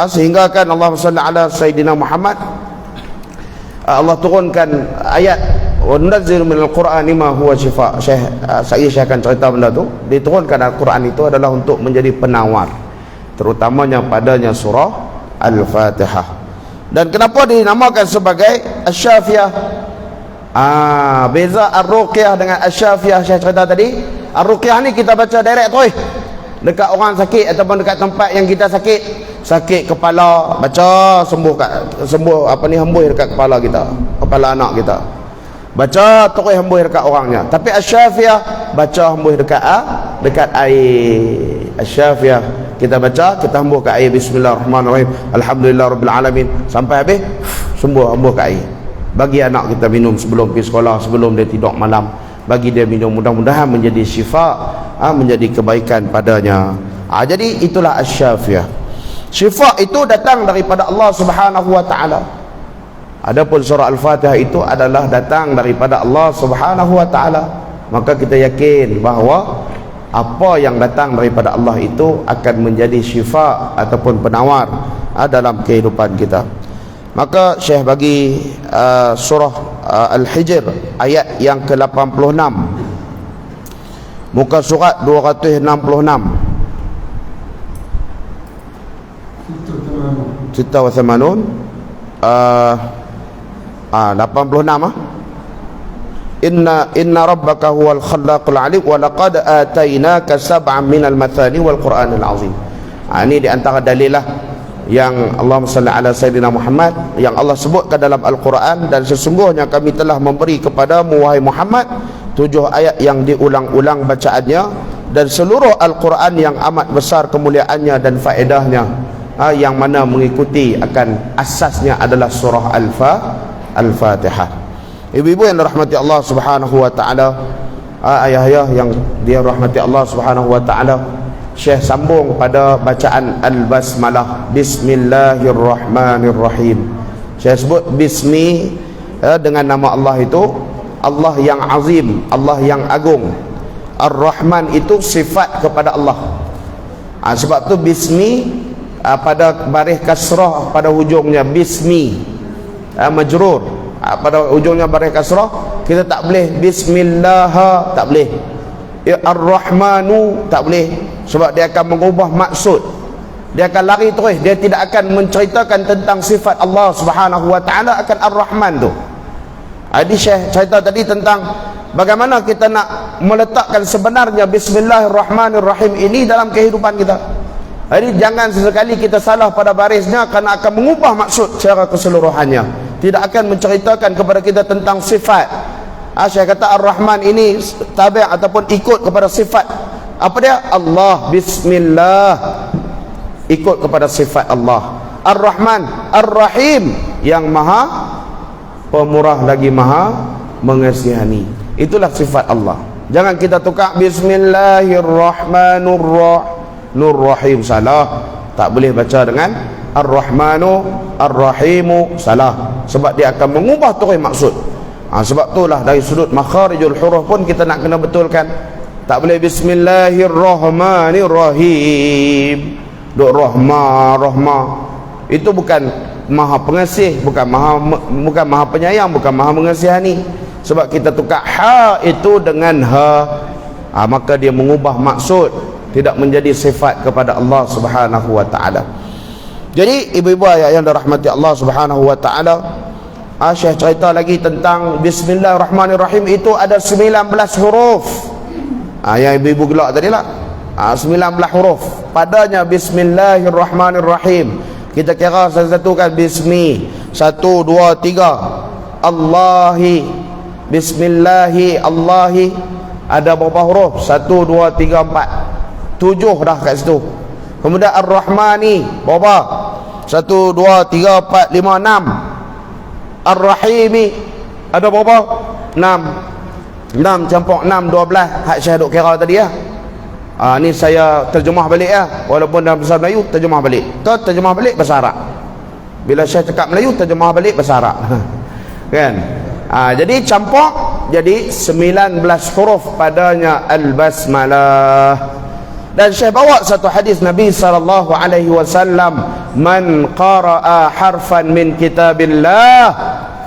B: Sehingga kan Allahumma salli ala Sayyidina Muhammad, Allah turunkan ayat wa nunazzilu minal Qur'ani ma huwa syifa. Saya akan cerita benda tu. Diturunkan Al-Quran itu adalah untuk menjadi penawar, terutamanya padanya surah Al-Fatihah. Dan kenapa dinamakan sebagai Asy-Syafiyah? Beza Ar-Ruqyah dengan Asy-Syafiyah saya cerita tadi. Ar-Ruqyah ni kita baca direct terus dekat orang sakit ataupun dekat tempat yang kita sakit kepala, baca sembuh hembus dekat kepala kita, kepala anak kita, baca terus hembus dekat orangnya. Tapi Asy-Syafiyah baca hembus dekat air. Asy-Syafiyah kita baca, kita hembus ke air, bismillahirrahmanirrahim, alhamdulillahirabbil alamin, sampai habis sembuh, hembus ke air. Bagi anak kita minum sebelum pergi sekolah, sebelum dia tidur malam, bagi dia minum, mudah-mudahan menjadi syifa, menjadi kebaikan padanya. Jadi itulah Asy-Syafiyah. Syifa itu datang daripada Allah Subhanahu wa taala. Adapun surah Al-Fatihah itu adalah datang daripada Allah Subhanahu wa taala. Maka kita yakin bahawa apa yang datang daripada Allah itu akan menjadi syifa ataupun penawar dalam kehidupan kita. Maka Syekh bagi surah Al-Hijr ayat yang ke-86, muka surat 266, 86 Inna rabbaka huwal khallaqul alim wa laqad atainaka sab'an minal mathani wal qur'anil azim. Ini di antara dalil yang Allahumma salli ala sayyidina Muhammad, yang Allah sebutkan dalam Al-Quran, dan sesungguhnya kami telah memberi kepadamu wahai Muhammad 7 ayat yang diulang-ulang bacaannya, dan seluruh Al-Quran yang amat besar kemuliaannya dan faedahnya, yang mana mengikuti akan asasnya adalah surah Al-Fatihah. Ibu-ibu yang dirahmati Allah Subhanahu wa taala, ayah-ayah yang dirahmati Allah Subhanahu wa taala, Syekh sambung pada bacaan Al-Basmalah, Bismillahirrahmanirrahim. Syekh sebut bismi dengan nama Allah itu Allah yang azim, Allah yang agung. Ar-Rahman itu sifat kepada Allah. Sebab tu bismi pada baris kasrah pada hujungnya, bismi majrur, pada ujungnya baris kasrah, kita tak boleh bismillah, tak boleh. Ar-Rahmanu tak boleh, sebab dia akan mengubah maksud, dia akan lari terus, dia tidak akan menceritakan tentang sifat Allah Subhanahu wa taala akan Ar-Rahman tu. Jadi Syekh cerita tadi tentang bagaimana kita nak meletakkan sebenarnya Bismillahirrahmanirrahim ini dalam kehidupan kita. Jadi jangan sesekali kita salah pada barisnya, kerana akan mengubah maksud secara keseluruhannya, tidak akan menceritakan kepada kita tentang sifat. Syekh kata Ar-Rahman ini tabi' ataupun ikut kepada sifat apa dia? Allah. Bismillah ikut kepada sifat Allah. Ar-Rahman, Ar-Rahim yang maha pemurah lagi maha mengasihani, itulah sifat Allah. Jangan kita tukar Bismillahirrahmanirrahim, salah. Tak boleh baca dengan Ar-Rahmanu Ar-Rahimu, salah, sebab dia akan mengubah terus maksud. Sebab itulah dari sudut makharijul huruf pun kita nak kena betulkan. Tak boleh Bismillahirrahmanirrahim duk rahma. Itu bukan maha pengasih, bukan maha penyayang, bukan maha mengasihani. Sebab kita tukar ha itu dengan ha, maka dia mengubah maksud, tidak menjadi sifat kepada Allah Subhanahu wa taala. Jadi ibu-ibu ayah yang dirahmati Allah Subhanahu wa taala, Syekh cerita lagi tentang Bismillahirrahmanirrahim itu ada 19 huruf. Yang ibu-ibu gelak tadi lah, 19 huruf padanya Bismillahirrahmanirrahim. Kita kira satu-satu kan. Bismi 1, 2, 3, Allahi, Bismillahi, Allahi, ada berapa huruf? 1, 2, 3, 4, 7 dah kat situ. Kemudian Ar-Rahmani berapa? 1, 2, 3, 4, 5, 6. Ar-Rahimi ada berapa? 6 campur 6, 12. Hak Syekh duk kira tadi ya. Ni saya terjemah balik ya, walaupun dalam bahasa Melayu terjemah balik. Terjemah balik bahasa Arab. Bila Syekh cakap Melayu terjemah balik bahasa Arab. Kan? Jadi campur jadi 19 huruf padanya Al-Basmalah. Dan Syekh bawa satu hadis Nabi sallallahu alaihi wasallam, man qara'a harfan min kitabillah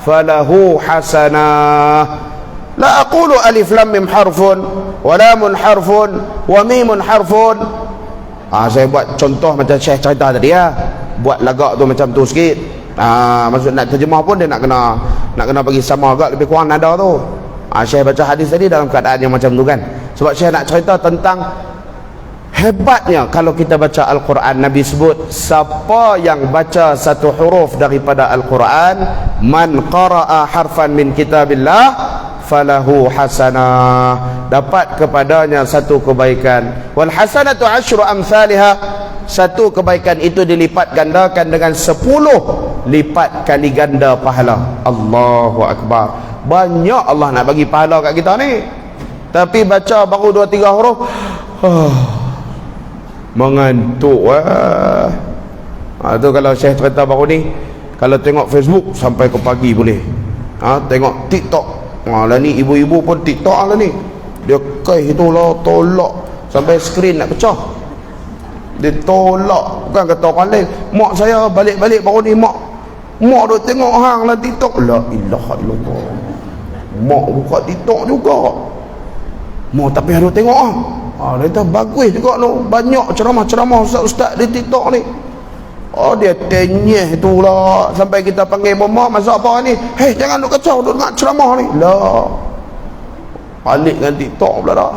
B: falahu hasanah. La aqulu alif lam mim harfun wa lamun harfun wa mimun harfun. Saya buat contoh macam Syekh cerita tadi ya. Buat lagak tu macam tu sikit. Maksud nak terjemah pun dia nak kena bagi sama agak lebih kurang nada tu. Syekh baca hadis tadi dalam keadaan yang macam tu kan. Sebab Syekh nak cerita tentang hebatnya kalau kita baca Al-Quran. Nabi sebut siapa yang baca satu huruf daripada Al-Quran, man qara'a harfan min kitabillah falahu hasanah, dapat kepadanya satu kebaikan. Wal hasanatu asyru amsalha, satu kebaikan itu dilipat gandakan dengan 10 lipat kali ganda pahala. Allahu Akbar. Banyak Allah nak bagi pahala kat kita ni, tapi baca baru 2-3 huruf mengantuk. Tu kalau Syekh cerita baru ni, kalau tengok Facebook sampai ke pagi boleh. Tengok TikTok. Lah ni ibu-ibu pun TikTok lah ni. Dia kaih tu lah tolak sampai skrin nak pecah. Dia tolak, bukan kata orang lain. Mak saya balik-balik baru ni, mak duk tengok hang lah TikTok. La ilaha illallah. Mak buka TikTok juga. Mak tapi harus tengok dia kata bagus juga tu. Banyak ceramah-ceramah ustaz-ustaz di TikTok ni. Dia tenyeh tu lah. Sampai kita panggil mak, masak apa ni? Hei, jangan duk kacau, duk dengar ceramah ni. Lah, balik dengan TikTok pula dah.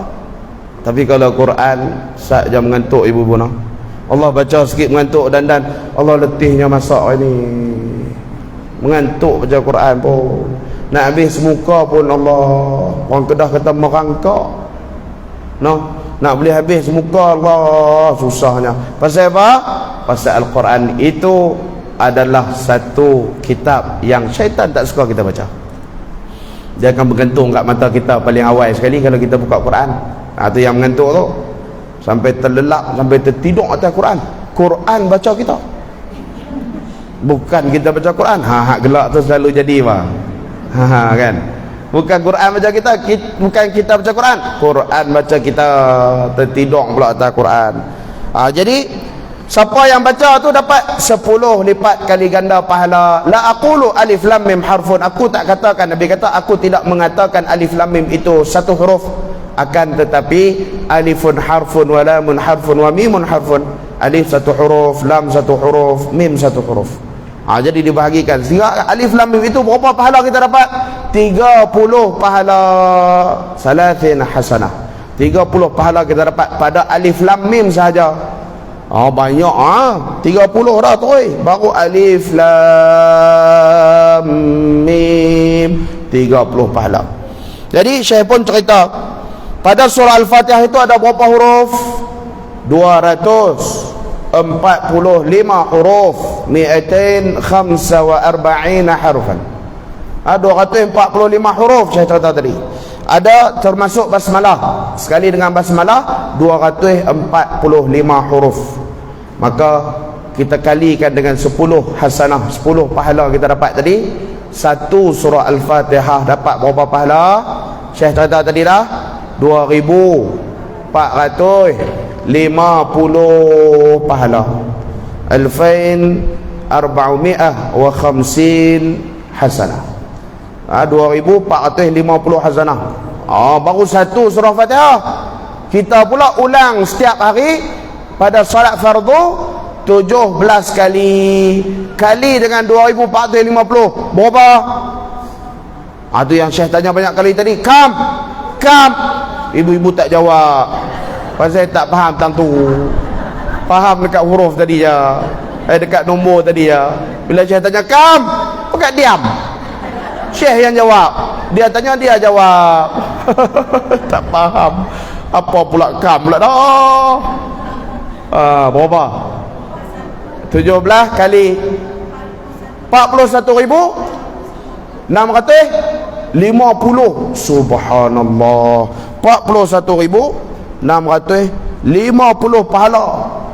B: Tapi kalau Quran, saat jam mengantuk ibu-ibu nak, Allah baca sikit mengantuk dan Allah letihnya masak ni. Mengantuk baca Quran pun. Nak habis muka pun Allah. Orang Kedah kata merangkak. Nak boleh habis muka Allah susahnya. Pasal apa? Pasal Al-Quran itu adalah satu kitab yang syaitan tak suka kita baca. Dia akan bergantung kat mata kita paling awal sekali kalau kita buka Quran. Itu yang mengantuk tu. Sampai terlelap, sampai tertidur atas Quran. Quran baca kita. Bukan kita baca Quran. Gelak tu selalu jadi kan. Bukan Quran baca kita, bukan kita baca Quran. Quran baca kita, tertidur pula atas Quran. Jadi siapa yang baca tu dapat 10 lipat kali ganda pahala. La aqulu alif lam mim harfun. Aku tak katakan, Nabi kata aku tidak mengatakan alif lam mim itu satu huruf, akan tetapi alifun harfun wa lamun harfun wa mimun harfun. Alif satu huruf, lam satu huruf, mim satu huruf. Jadi dibahagikan. Sehingga alif lam mim itu berapa pahala kita dapat? 30 pahala. Salatin hasanah. 30 pahala kita dapat pada alif lam mim sahaja. Banyak 30 dah tu. Baru alif lam mim 30 pahala. Jadi Syekh pun cerita pada surah Al-Fatihah itu ada berapa huruf? 245 huruf, 245 harfan. 245 huruf saya cerita tadi. Ada termasuk basmalah. Sekali dengan basmalah 245 huruf. Maka kita kalikan dengan 10 hasanah, 10 pahala kita dapat tadi. Satu surah Al-Fatihah dapat berapa pahala? Syekh cerita tadi dah 2450 pahala. 2450 hasanah. 2450 hasanah. Baru satu surah Fatihah. Kita pula ulang setiap hari pada solat fardu 17 kali. Kali dengan 2450 berapa? Itu yang Syekh tanya banyak kali tadi. Kam. Ibu-ibu tak jawab. Pasal tak faham tentang tu. Faham dekat huruf tadi je. Dekat nombor tadi je. Bila Syekh tanya kam, pekat diam. Syekh yang jawab. Dia tanya, dia jawab. Tak faham. Apa pula kam pula dah. Berapa? 17 kali 41,650. Subhanallah. 41,650 pahala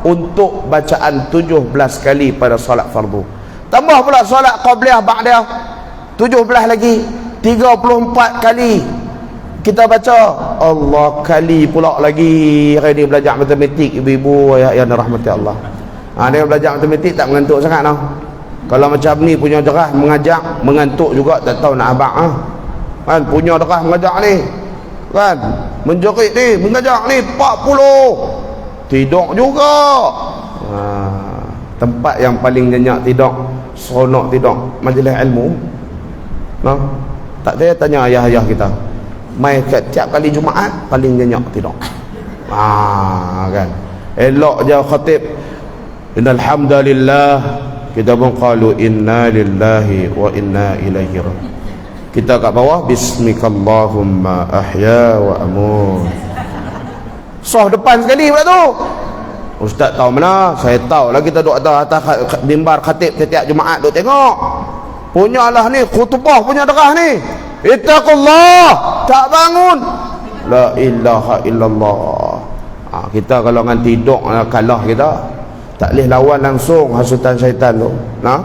B: untuk bacaan 17 kali pada solat fardu. Tambah pula solat qabliyah ba'diyah 17 lagi, 34 kali kita baca. Allah, kali pula lagi. Hari ni belajar matematik ibu-ibu ayah yang rahmati Allah. Dia belajar matematik tak mengantuk sangat noh. Kalau macam ni punya derah mengajak, mengantuk juga tak tahu nak abang kan. Punya derah mengajak ni kan, menjerit ni, mengajak ni 40 tidur juga. Tempat yang paling nyenyak tidur, seronok tidur, majlis ilmu. Tak saya tanya ayah-ayah kita, mai tiap kali Jumaat paling nyenyak tidur. Kan elok je khatib innal hamdalillah, kita pun qalu inna lillahi wa inna ilaihi raji'un. Kita kat bawah bismikallahumma ahya wa amut. Soh depan sekali pula tu. Ustaz tahu mana? Saya tahu lah, kita duduk atas mimbar khatib setiap Jumaat duduk tengok. Punyalah ni khutbah punya derah ni. Ittaqullah, tak bangun. La ilaha illallah. Kita kalau dengan tidur kalah kita. Tak boleh lawan langsung hasutan syaitan tu. Nah.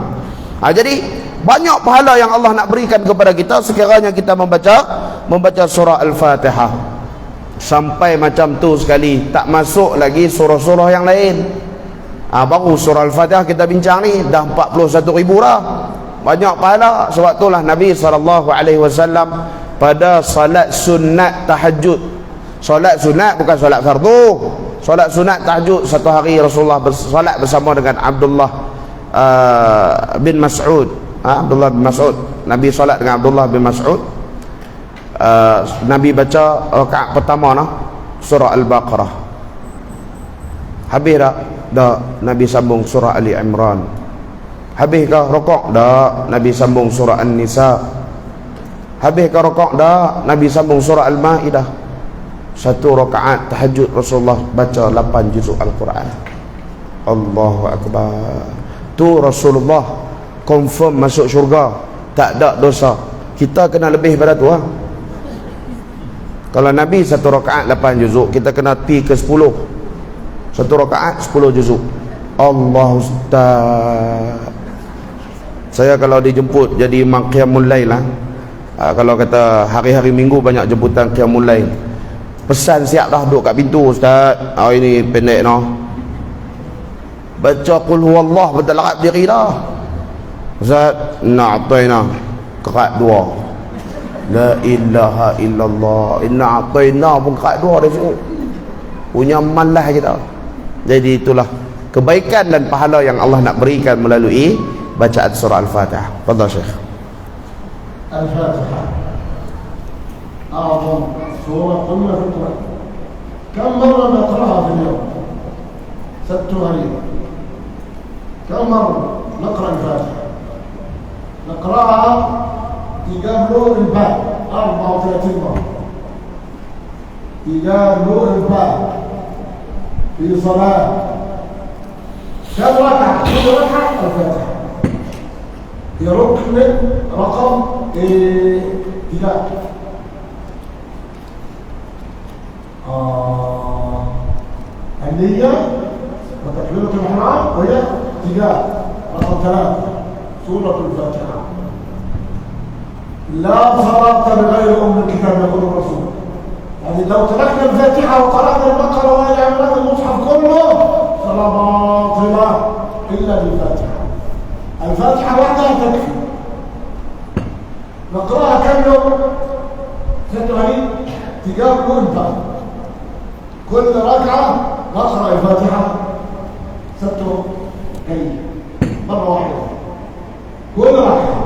B: Jadi banyak pahala yang Allah nak berikan kepada kita sekiranya kita membaca surah Al-Fatihah. Sampai macam tu sekali, tak masuk lagi surah-surah yang lain. Baru surah Al-Fatihah kita bincang ni dah 41,000 dah. Banyak pahala. Sebab itulah Nabi SAW pada salat sunat tahajud. Salat sunat bukan salat fardu. Salat sunat tahajud, satu hari Rasulullah bersalat bersama dengan Abdullah bin Mas'ud. Abdullah bin Mas'ud. Nabi salat dengan Abdullah bin Mas'ud. Nabi baca rakaat pertama surah Al-Baqarah. Habis dah Nabi sambung surah Ali Imran. Habis ke rukuk dah Nabi sambung surah An-Nisa. Habis ke rukuk dah Nabi sambung surah Al-Maidah. Satu rakaat tahajud Rasulullah baca 8 juzuk Al-Quran. Allahu Akbar. Tu Rasulullah confirm masuk syurga, tak ada dosa. Kita kena lebih pada tu Kalau Nabi satu rakaat 8 juzuk, kita kena pi ke 10. Satu rakaat 10 juzuk. Allah Ustaz, saya kalau dijemput jadi imam qiyamul lail kalau kata hari-hari minggu banyak jemputan qiyamul lail, pesan siap dah duduk kat pintu. Ustaz, ini pendek baca qul huwallah betul larat diri dah. Ustaz, na'atayna kerat 2. La ilaha illallah. Inna a'tayna pun kerat 2 dah cukup. Punya malah kita. Jadi itulah kebaikan dan pahala yang Allah nak berikan melalui bacaan surah Al-Fatihah. Fadhal Syekh.
C: Al-Fatihah أعظم سورة قلنا في القرآن. كم مرة نقرأها في اليوم؟ 6 مرات. كم مرة نقرأ الفاتحة؟ نقرأها تقابلوا الباب 34 مرة. تقابلوا الباب في صلاة. كم ركعة؟ كل ركعة الفاتحة. في ركن رقم 3. النية وتكبيرة الإحرام وهي اتجاه رقم 3 سورة الفاتحة. لا صلاة بغير أم الكتاب يقول الرسول. يعني لو تركنا الفاتحة وقرأنا البقرة وآل عمران المصحف كله صلاة باطلة إلا بالفاتحة. الفاتحة وحدها تكفي. نقرأها كم يوم؟ 6 مرات تقابل الباب. كل ركعة نقرأ الفاتحة 6 مرة واحدة. كل ركعة.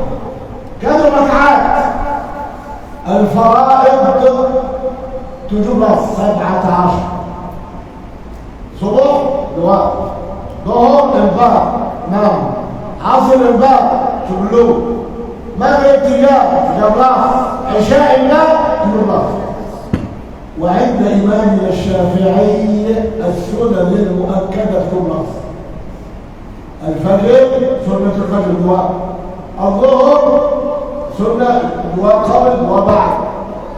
C: كم ركعات؟ الفرائض تجمع 17. صبح دعاء، ظهر الباب نام، عصر الباب شغلوه، مغرب تجاه جبراء، عشاء النار جبراء. وعند إمامنا الشافعي السنن المؤكدة كلها. الفجر سنة الفجر دعاء، الظهر سنة دعاء قبل وبعد،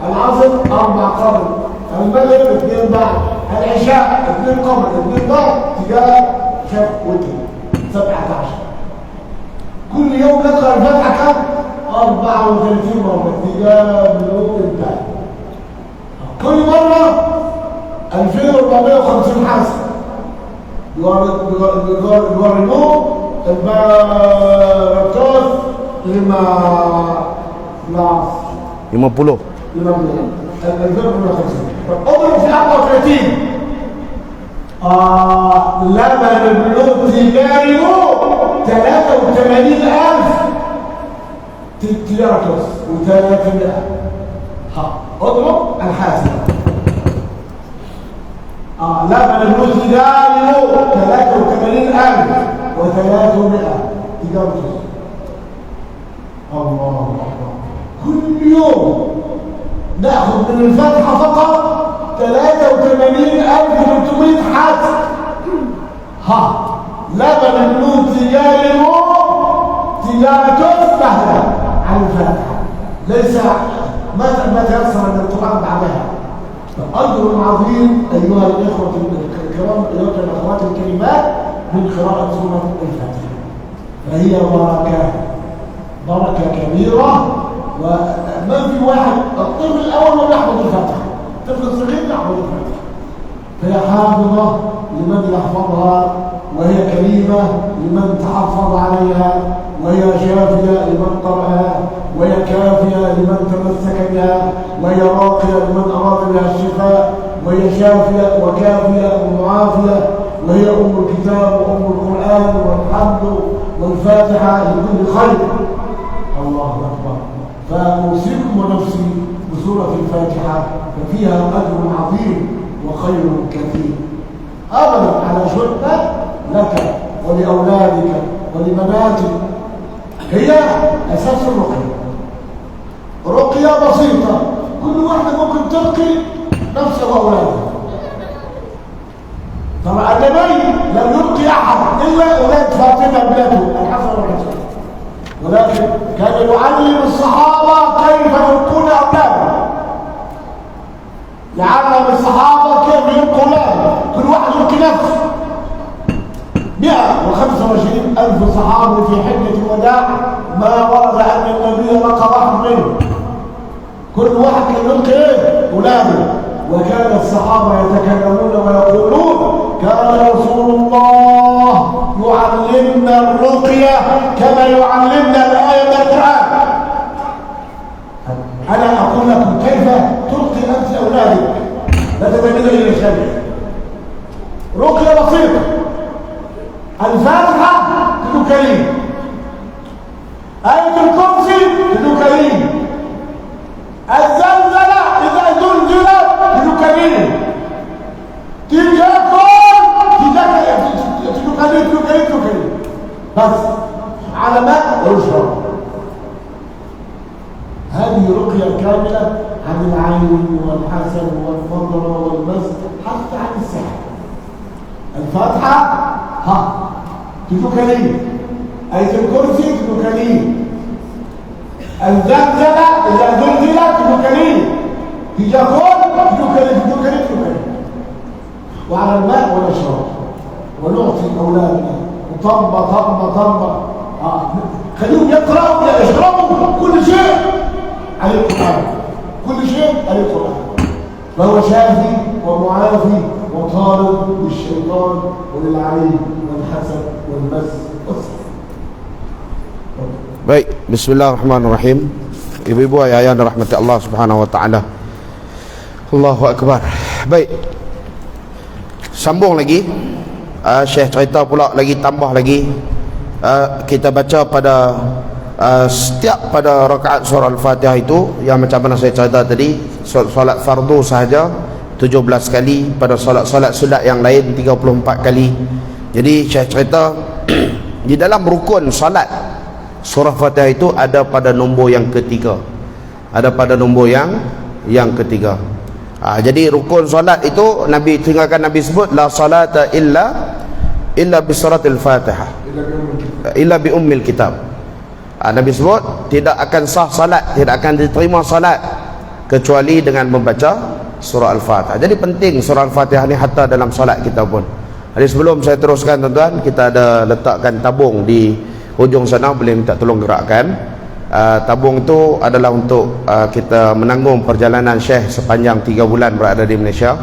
C: العصر 4 قبل، المغرب 2 بعد، العشاء 2 قبل 2 بعد، تجاه شف وتر 17. كل يوم نقرأ الفاتحة كم؟ 34 مرة تجاه بلوغ الباب. كل مرة 2450 حاسة يورنوه البركات
B: 50.
C: اضرب في 34. لما البلوغ تجاريه 83,000 تجارة و300. اضرب الحاسبة. لا بل البلوغ تجاريه 83,000 و300 تجارة. الله أكبر. كل يوم نأخذ من الفاتحة فقط 83,300 حاسة. لبن البلوغ تجاريه تجارته سهلة عن الفاتحة، ليس ما تيسر من القرآن بعدها. أجر عظيم أيها الإخوة الكرام، أيها الأخوات الكريمات، من قراءة سورة الفاتحة، فهي بركة كبيرة. وما في واحد الطفل الأول ما يحفظ الفاتحة، الطفل الصغير يحفظ الفاتحة، فهي حافظة لمن يحفظها، وهي كريمة لمن تحفظ عليها، وهي شافية لمن قرأها، وهي كافية لمن تمسك بها، وهي راقية لمن أراد بها الشفاء، وهي شافية وكافية ومعافية، وهي أم الكتاب وأم القرآن والحمد والفاتحة لكل خير. الله أكبر. فأوصيكم ونفسي بسورة الفاتحة، ففيها أجر عظيم وخير كثير. أبدا على شرطة لك ولأولادك ولبناتك، هي أساس الرقية. رقية بسيطة، كل واحدة ممكن ترقي نفسها وأولادها. طبعا النبي لم يرقي أحد إلا أولاد فاطمة ابنته الحسن والحسين، ولكن كان يعلم الصحابة كيف يلقون أولادهم، يعلم الصحابة كيف يلقون أولادهم، كل واحد يلقي نفسه. 125,000 صحابي في حجة الوداع ما ورد أن النبي لقى واحد منهم، كل واحد كان يلقي أولاده. وكان الصحابة يتكلمون ويقولون كان رسول الله يعلمنا الرقية كما يعلمنا الآية من القرآن. أنا أقول لكم كيف تلقي أنت أولادك، لا تبين لي شيء. رقية بسيطة، الفاتحة تدعو كريم، آية الكرسي تدعو كريم، الزلزلة إذا زلزلت تدعو كريم، تجاكل تدعو كريم، بس على ماء ويشرب. هذه رقية كاملة عن العين والحسن والفضل والمس، حتى عن السحر. الفاتحة تدعو كريم، آية الكرسي تدعو كريم، الزلزلة إذا زلزلت تدعو كريم، تجاكل تدعو كريم. وعلى الماء ونشرب ونعطي أولادنا طنبة خليهم يقرأوا يشربوا كل شيء على القرآن، كل شيء على القرآن. فهو شافي ومعافي وطارد للشيطان وللعين والحسد والمس والسحر.
B: Baik, bismillahirrahmanirrahim. Ibu-ibu, ayah-ayah dan rahmati Allah Subhanahu wa taala. Allahu akbar. Baik. Sambung lagi. Syekh cerita pula lagi, tambah lagi. Kita baca pada setiap pada rakaat surah Al-Fatihah itu, yang macam mana saya cerita tadi, solat fardu sahaja 17 kali, pada solat-solat sunat yang lain 34 kali. Jadi saya cerita di dalam rukun solat surah Fatihah itu ada pada nombor yang ketiga. Ada pada nombor yang ketiga. Jadi rukun solat itu Nabi tinggalkan, Nabi sebut la salata illa bi suratil Fatihah illa bi ummil kitab. Nabi sebut tidak akan sah salat, tidak akan diterima salat kecuali dengan membaca surah Al-Fatihah. Jadi penting surah Al-Fatihah ni hatta dalam salat kita pun. Jadi sebelum saya teruskan tuan-tuan, kita ada letakkan tabung di hujung sana, boleh minta tolong gerakkan. Tabung itu adalah untuk kita menanggung perjalanan Syekh sepanjang 3 bulan berada di Malaysia,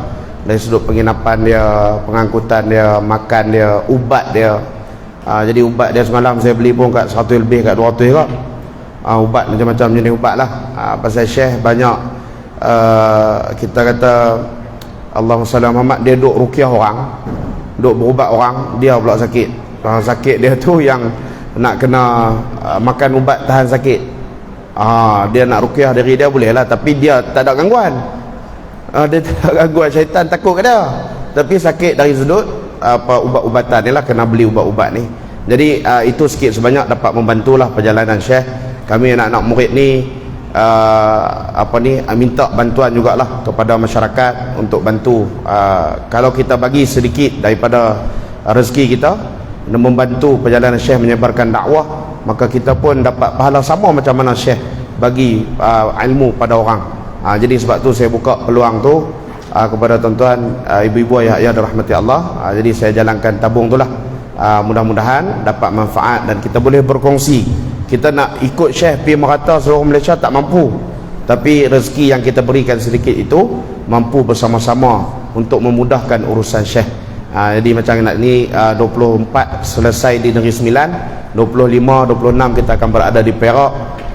B: dari sudut penginapan dia, pengangkutan dia, makan dia, ubat dia. Jadi ubat dia semalam saya beli pun kat 100 lebih, kat 200 juga. Ubat macam-macam jenis ubat lah. Pasal Syekh banyak kita kata Allahumma salli ala Muhammad, dia duk ruqyah orang, duk berubat orang, dia pula sakit. Sakit dia tu yang nak kena makan ubat tahan sakit. Dia nak ruqyah diri dia boleh lah, tapi dia tak ada gangguan. Dia tak ada gangguan, syaitan takut ke dia, tapi sakit dari sudut ubat-ubatan ni lah, kena beli ubat-ubat ni. Jadi itu sikit sebanyak dapat membantulah perjalanan Syekh. Kami anak-anak murid ni minta bantuan jugalah kepada masyarakat untuk bantu. Kalau kita bagi sedikit daripada rezeki kita dan membantu perjalanan Syekh menyebarkan dakwah, maka kita pun dapat pahala sama macam mana Syekh bagi ilmu pada orang. Jadi sebab tu saya buka peluang tu kepada tuan-tuan, ibu-ibu, ayah-ayah dan rahmati Allah. Jadi saya jalankan tabung tu lah. Mudah-mudahan dapat manfaat dan kita boleh berkongsi. Kita nak ikut Syekh pergi merata seluruh Malaysia tak mampu, tapi rezeki yang kita berikan sedikit itu mampu bersama-sama untuk memudahkan urusan Syekh. Jadi macam ni 24 selesai di Negeri Sembilan, 25, 26 kita akan berada di Perak,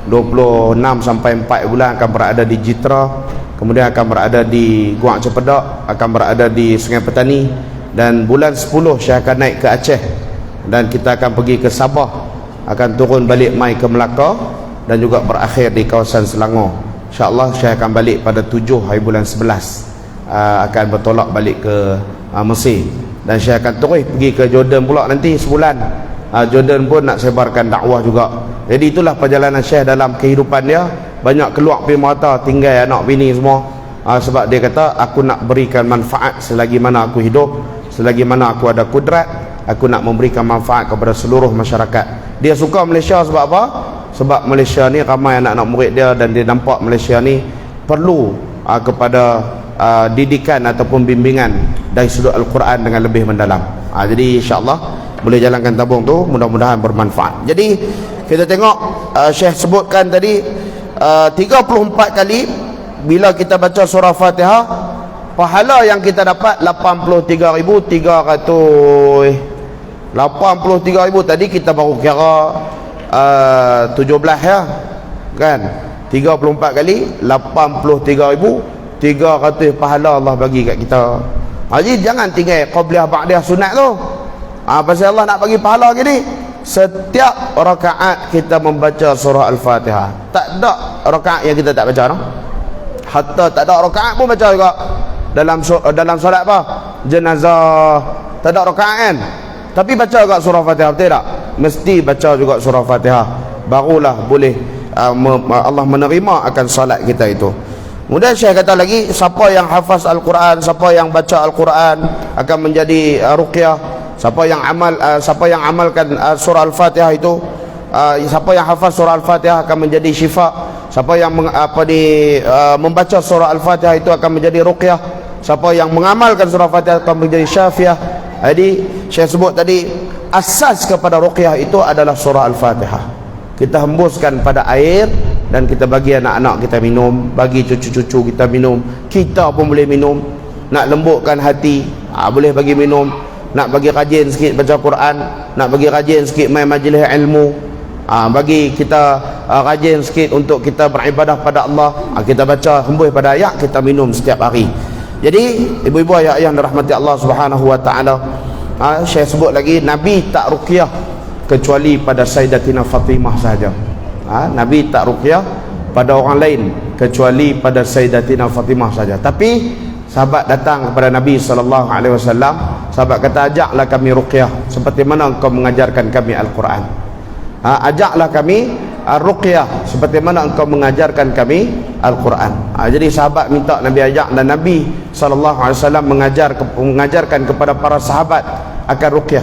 B: 26 sampai 4 bulan akan berada di Jitra, kemudian akan berada di Guang Cepedak, akan berada di Sungai Petani, dan bulan 10 Syekh akan naik ke Aceh, dan kita akan pergi ke Sabah, akan turun balik mai ke Melaka, dan juga berakhir di kawasan Selangor. InsyaAllah Syekh akan balik pada 7 hari bulan 11, akan bertolak balik ke Mesir, dan Syekh akan terus pergi ke Jordan pula nanti sebulan. Jordan pun nak sebarkan dakwah juga. Jadi itulah perjalanan Syekh dalam kehidupan dia. Banyak keluar pergi merata, tinggal anak bini semua, sebab dia kata aku nak berikan manfaat selagi mana aku hidup, selagi mana aku ada kudrat, aku nak memberikan manfaat kepada seluruh masyarakat. Dia suka Malaysia sebab apa? Sebab Malaysia ni ramai anak-anak murid dia, dan dia nampak Malaysia ni perlu kepada didikan ataupun bimbingan dari sudut Al-Quran dengan lebih mendalam. Jadi insyaAllah boleh jalankan tabung tu, mudah-mudahan bermanfaat. Jadi kita tengok Syekh sebutkan tadi 34 kali bila kita baca surah Fatihah, pahala yang kita dapat 83,300. 83,000 tadi kita baru kira 17 ya kan. 34 kali 83,300 pahala Allah bagi kat kita. Jadi jangan tinggal qabliyah ba'diyah sunat tu. Pasal Allah nak bagi pahala gini, setiap rakaat kita membaca surah Al-Fatihah. Tak ada rakaat yang kita tak baca no? Hatta tak ada rakaat pun baca juga. Dalam solat apa? Jenazah tak ada rakaat kan? Tapi baca juga surah Fatihah, betul tak? Mesti baca juga surah Fatihah, barulah boleh Allah menerima akan solat kita itu. Kemudian Syekh kata lagi, siapa yang hafaz Al-Quran, siapa yang baca Al-Quran akan menjadi ruqyah. Siapa yang amalkan surah Al-Fatihah itu, siapa yang hafaz surah Al-Fatihah akan menjadi syifa. Siapa yang membaca surah Al-Fatihah itu akan menjadi ruqyah. Siapa yang mengamalkan surah Al-Fatihah akan menjadi syafiah. Jadi Syekh sebut tadi, asas kepada ruqyah itu adalah surah Al-Fatihah. Kita hembuskan pada air dan kita bagi anak-anak kita minum, bagi cucu-cucu kita minum, kita pun boleh minum. Nak lembutkan hati, boleh bagi minum. Nak bagi rajin sikit baca Quran, nak bagi rajin sikit main majlis ilmu, bagi kita rajin sikit untuk kita beribadah pada Allah, kita baca hembus pada ayat, kita minum setiap hari. Jadi ibu-ibu ayah yang dirahmati Allah Subhanahu wa taala, Syekh sebut lagi, Nabi tak ruqyah kecuali pada Sayyidatina Fatimah sahaja. Nabi tak ruqyah pada orang lain kecuali pada Sayyidatina Fatimah saja. Tapi sahabat datang kepada Nabi SAW, sahabat kata, ajaklah kami ruqyah seperti mana engkau mengajarkan kami Al-Quran. Ajaklah kami ruqyah seperti mana engkau mengajarkan kami Al-Quran. Jadi sahabat minta Nabi ajak, dan Nabi SAW mengajarkan kepada para sahabat akan ruqyah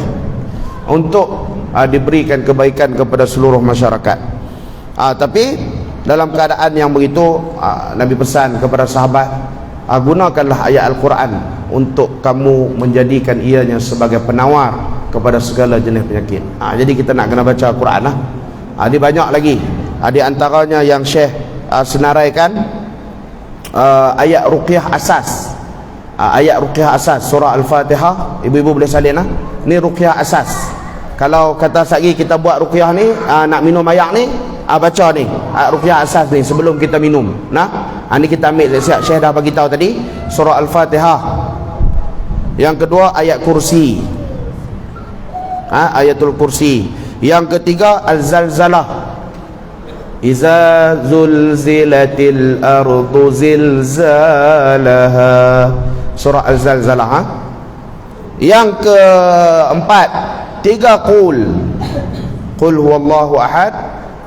B: untuk diberikan kebaikan kepada seluruh masyarakat. Tapi dalam keadaan yang begitu, Nabi pesan kepada sahabat, gunakanlah ayat Al-Quran untuk kamu menjadikan ianya sebagai penawar kepada segala jenis penyakit. Jadi kita nak kena baca Al-Quran lah. Ada banyak lagi. Di antaranya yang Syekh senaraikan ayat ruqyah asas. Ayat ruqyah asas surah Al-Fatihah. Ibu-ibu boleh salin lah. Ni ruqyah asas. Kalau kata sagi kita buat ruqyah ni, nak minum ayat ni, baca ni ruqyah asas ni sebelum kita minum. Ni kita ambil siap. Syekh dah bagi tahu tadi surah Al-Fatihah. Yang kedua ayat kursi, ayatul kursi. Yang ketiga Al-Zalzalah, iza zulzilatil ardu zilzalaha, surah Al-Zalzalah. Yang keempat 3 qul huwallahu ahad,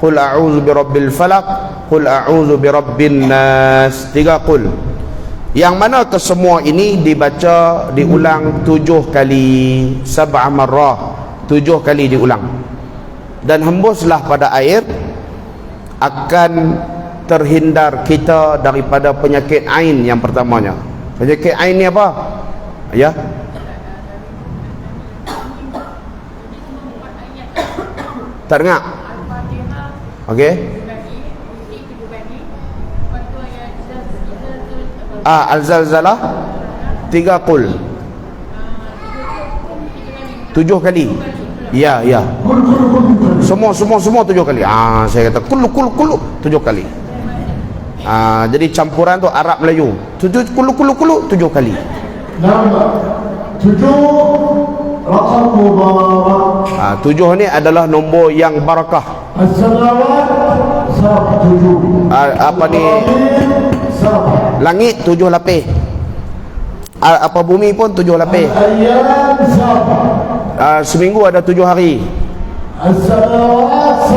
B: qul a'udzu birabbil falaq, qul a'udzu birabbin nas. 3 qul, yang mana kesemua ini dibaca diulang 7 kali, 7 marrah, 7 kali diulang, dan hembuslah pada air, akan terhindar kita daripada penyakit ain yang pertamanya. Penyakit ain ni apa? Ya, Tak dengar. Okey. Al-Zalzalah 3 qul. 7 kali. Ya. Semua 7 kali. Saya kata kulu 7 kali. Jadi campuran tu Arab Melayu. 7 kulu 7 kali.
C: Nama 7 raqam mubarak.
B: 7 ni adalah nombor yang barakah.
C: As-samawat 7.
B: Apa ni? Langit 7 lapis. Apa bumi pun 7 lapis.
C: Al-ayyam 7.
B: Seminggu ada 7 hari.
C: As-samawat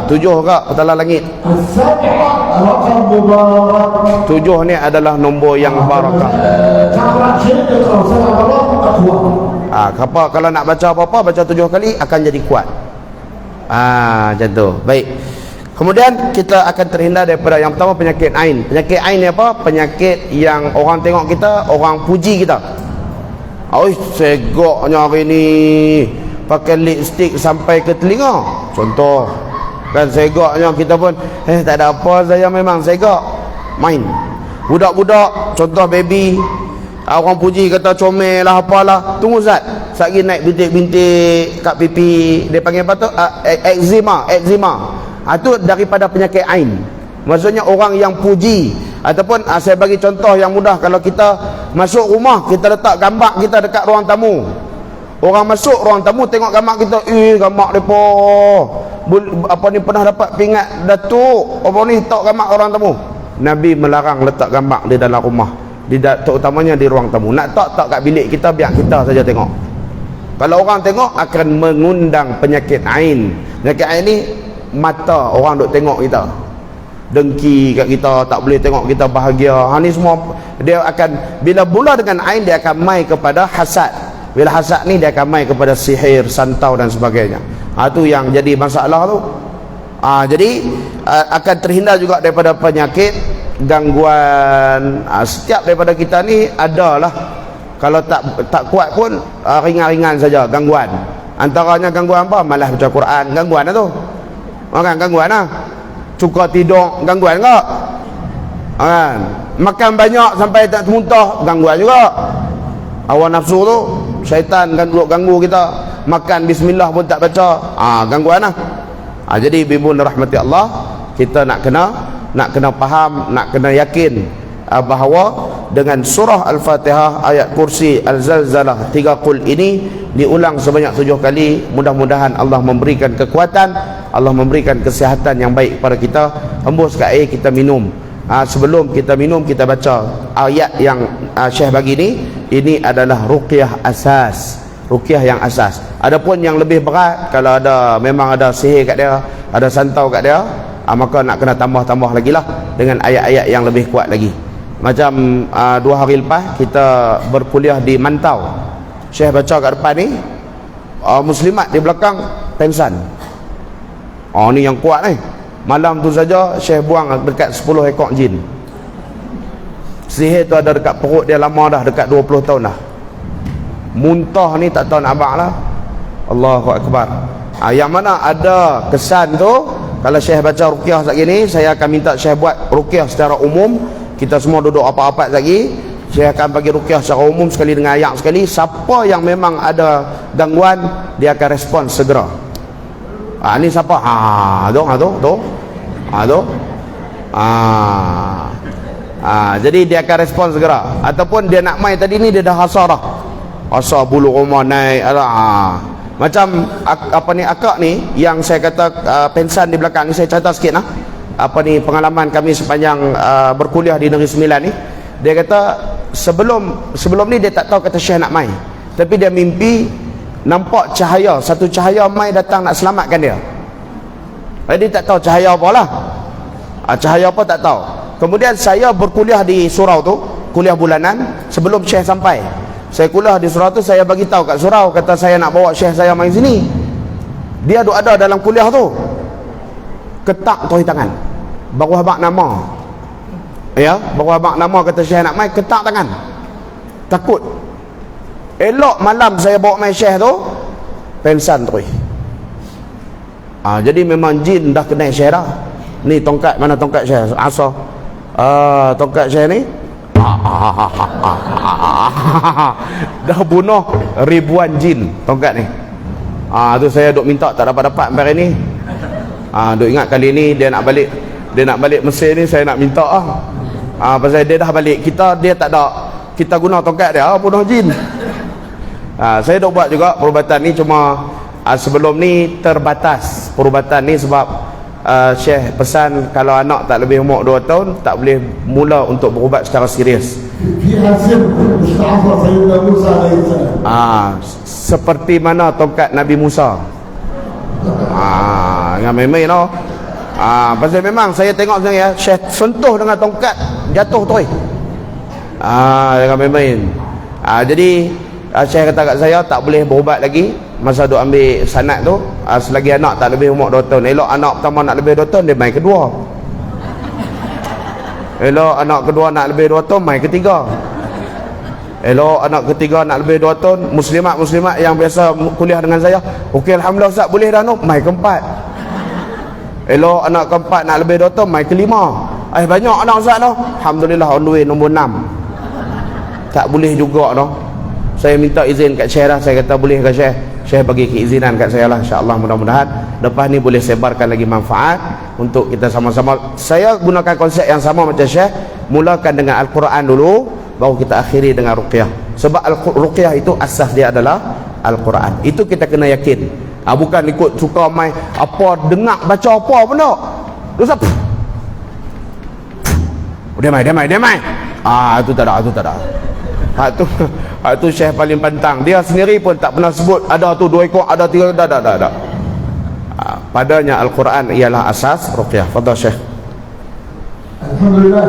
B: 7 kak atas langit.
C: As-sab'a raqam mubarak.
B: 7 ni adalah nombor yang barakah.
C: Takra syaitan kalau salah aqwa.
B: Kalau nak baca apa-apa, baca 7 kali akan jadi kuat. Macam tu. Baik. Kemudian kita akan terhindar daripada yang pertama, penyakit ain. Penyakit ain ni apa? Penyakit yang orang tengok kita, orang puji kita. Segoknya hari ni pakai lipstick sampai ke telinga. Contoh. Kan segoknya kita pun tak ada apa, saya memang segok. Main. Budak-budak, contoh baby, orang puji kata comel lah apalah. Tunggu Ustaz, sekali naik bintik-bintik kat pipi, dia panggil apa tu? Eczema. Itu daripada penyakit ain. Maksudnya orang yang puji. Ataupun saya bagi contoh yang mudah. Kalau kita masuk rumah, kita letak gambar kita dekat ruang tamu. Orang masuk ruang tamu tengok gambar kita, gambar depa apa ni pernah dapat pingat datuk apa ni, tok gambar orang tamu. Nabi melarang letak gambar di dalam rumah, terutamanya di ruang tamu. Nak tak kat bilik kita, biar kita saja tengok. Kalau orang tengok akan mengundang penyakit ain. Penyakit ain ni mata orang duk tengok kita, dengki kat kita, tak boleh tengok kita bahagia. Ni semua dia akan, bila dengan ain dia akan mai kepada hasad. Bila hasad ni dia akan mai kepada sihir, santau dan sebagainya. Itu yang jadi masalah tu. Jadi akan terhindar juga daripada penyakit gangguan. Setiap daripada kita ni adalah, kalau tak kuat pun ringan-ringan saja gangguan. Antaranya gangguan apa? Malas baca Quran, gangguan lah tu. Kan gangguan lah. Suka tidur, gangguan ke? Kan? Makan banyak sampai tak muntah, gangguan juga. Hawa nafsu tu, syaitan ganggu kita. Makan bismillah pun tak baca, gangguan lah. Jadi ibu rahmati Allah, kita nak kena faham, nak kena yakin bahawa dengan surah Al-Fatihah, ayat kursi, Al-Zalzalah, 3 qul ini diulang sebanyak 7 kali. Mudah-mudahan Allah memberikan kekuatan, Allah memberikan kesihatan yang baik kepada kita. Hembus ke air, kita minum. Sebelum kita minum, kita baca ayat yang Syekh bagi ini adalah ruqyah asas, ruqyah yang asas. Adapun yang lebih berat, kalau memang ada sihir kat dia, ada santau kat dia, maka nak kena tambah lagi lah dengan ayat-ayat yang lebih kuat lagi. Macam 2 hari lepas kita berkuliah di Mantau, Syekh baca kat depan ni, muslimat di belakang pensan. Ni yang kuat ni. Malam tu saja Syekh buang dekat 10 ekor jin. Sihir tu ada dekat perut dia lama dah, dekat 20 tahun dah. Muntah ni tak tahu nak abang lah. Allahu Akbar. Yang mana ada kesan tu, kalau Syekh baca ruqyah sekali ni, saya akan minta Syekh buat ruqyah secara umum. Kita semua duduk apa-apa lagi, Syekh akan bagi ruqyah secara umum sekali dengan ayat sekali. Siapa yang memang ada gangguan, dia akan respon segera. Ni siapa? Jadi dia akan respon segera. Ataupun dia nak mai tadi ni, dia dah hasar dah. Asal bulu rumah naik. Macam akak ni yang saya kata pensan di belakang ni, saya cerita sikit lah. Pengalaman kami sepanjang berkuliah di Negeri Sembilan ni. Dia kata sebelum ni dia tak tahu kata Syekh nak mai, tapi dia mimpi nampak cahaya, satu cahaya mai datang nak selamatkan dia. Dia tak tahu cahaya apa lah. Cahaya apa tak tahu. Kemudian saya berkuliah di surau tu, kuliah bulanan sebelum Syekh sampai. Saya kuliah di surau tu, saya bagi tahu kat surau, kata saya nak bawa Syekh saya main sini. Dia ada dalam kuliah tu. Ketak tuai tangan. Baru habaq nama. Ya, baru habaq nama kata Syekh nak main, ketak tangan. Takut. Elok malam saya bawa main Syekh tu, pensan terus. Jadi memang jin dah kena Syekh dah. Ni tongkat, mana tongkat Syekh? Asa. Tongkat Syekh ni dah bunuh ribuan jin tongkat ni. Tu saya duk minta tak dapat-dapat sampai hari ni. Duk ingat kali ni dia nak balik Mesir ni, saya nak minta pasal dia dah balik kita, dia tak ada, kita guna tongkat dia bunuh jin. Saya dah buat juga perubatan ni, cuma sebelum ni terbatas perubatan ni sebab Syekh pesan kalau anak tak lebih umur 2 tahun tak boleh mula untuk berubat secara serius. Seperti mana tongkat Nabi Musa. Dengan main-main tau. Pasal memang saya tengok sebenarnya Syekh sentuh dengan tongkat jatuh tu. Jangan main-main. Jadi Syekh kata kat saya tak boleh berubat lagi masa duk ambil sanad tu, selagi anak tak lebih umur 2 tahun. Elok anak pertama nak lebih 2 tahun dia main kedua. Elok anak kedua nak lebih 2 tahun main ketiga. Elok anak ketiga nak lebih 2 tahun, muslimat yang biasa kuliah dengan saya, okey alhamdulillah Ustaz boleh dah main keempat. Elok anak keempat nak lebih 2 tahun main kelima. Banyak anak Ustaz tu, alhamdulillah on the way nombor 6. Tak boleh juga tu. Saya minta izin kat Syekh dah, saya kata boleh ke Syekh? Syekh bagi keizinan kat saya lah, insya-Allah mudah-mudahan lepas ni boleh sebarkan lagi manfaat untuk kita sama-sama. Saya gunakan konsep yang sama macam Syekh, mulakan dengan Al-Quran dulu, baru kita akhiri dengan ruqyah. Sebab ruqyah itu asas dia adalah Al-Quran. Itu kita kena yakin. Bukan ikut suka main apa dengar baca apa pun tak. Dosa. Dia main. Itu tak ada. Itu Syekh paling pantang. Dia sendiri pun tak pernah sebut ada tu 2 ekor, ada 3, ada. Padanya Al-Quran ialah asas ruqyah. Fadhal Syekh.
C: Alhamdulillah.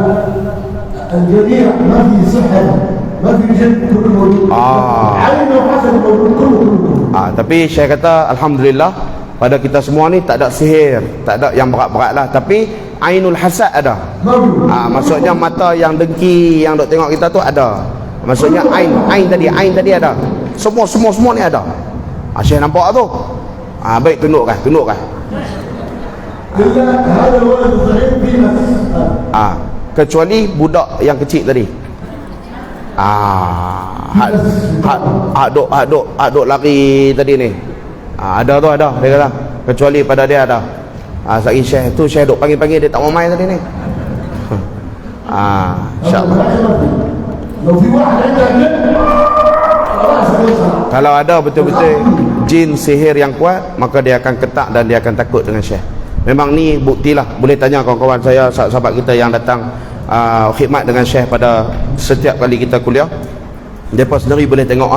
C: Al-jami' ma fi sihr, ma fi jinn, kullu mawjud. Ain wa hasan mawjud kullu.
B: Tapi Syekh kata alhamdulillah pada kita semua ni tak ada sihir, tak ada yang berat-berat lah, tapi ainul hasad ada. Maksudnya mata yang dengki yang duk tengok kita tu ada. Maksudnya ain tadi ada. Semua ni ada. Syekh nampak tu. Baik tunjukkan. Kecuali budak yang kecil tadi. Duk lari tadi ni. Ada dia kata. Kecuali pada dia ada. Sagi Syekh tu, Syekh duk panggil dia tak mau main tadi ni. Insya-Allah. Kalau ada betul-betul jin sihir yang kuat, maka dia akan ketak dan dia akan takut dengan Syekh. Memang ni buktilah. Boleh tanya kawan-kawan saya, sahabat kita yang datang khidmat dengan Syekh pada setiap kali kita kuliah. Mereka sendiri boleh tengok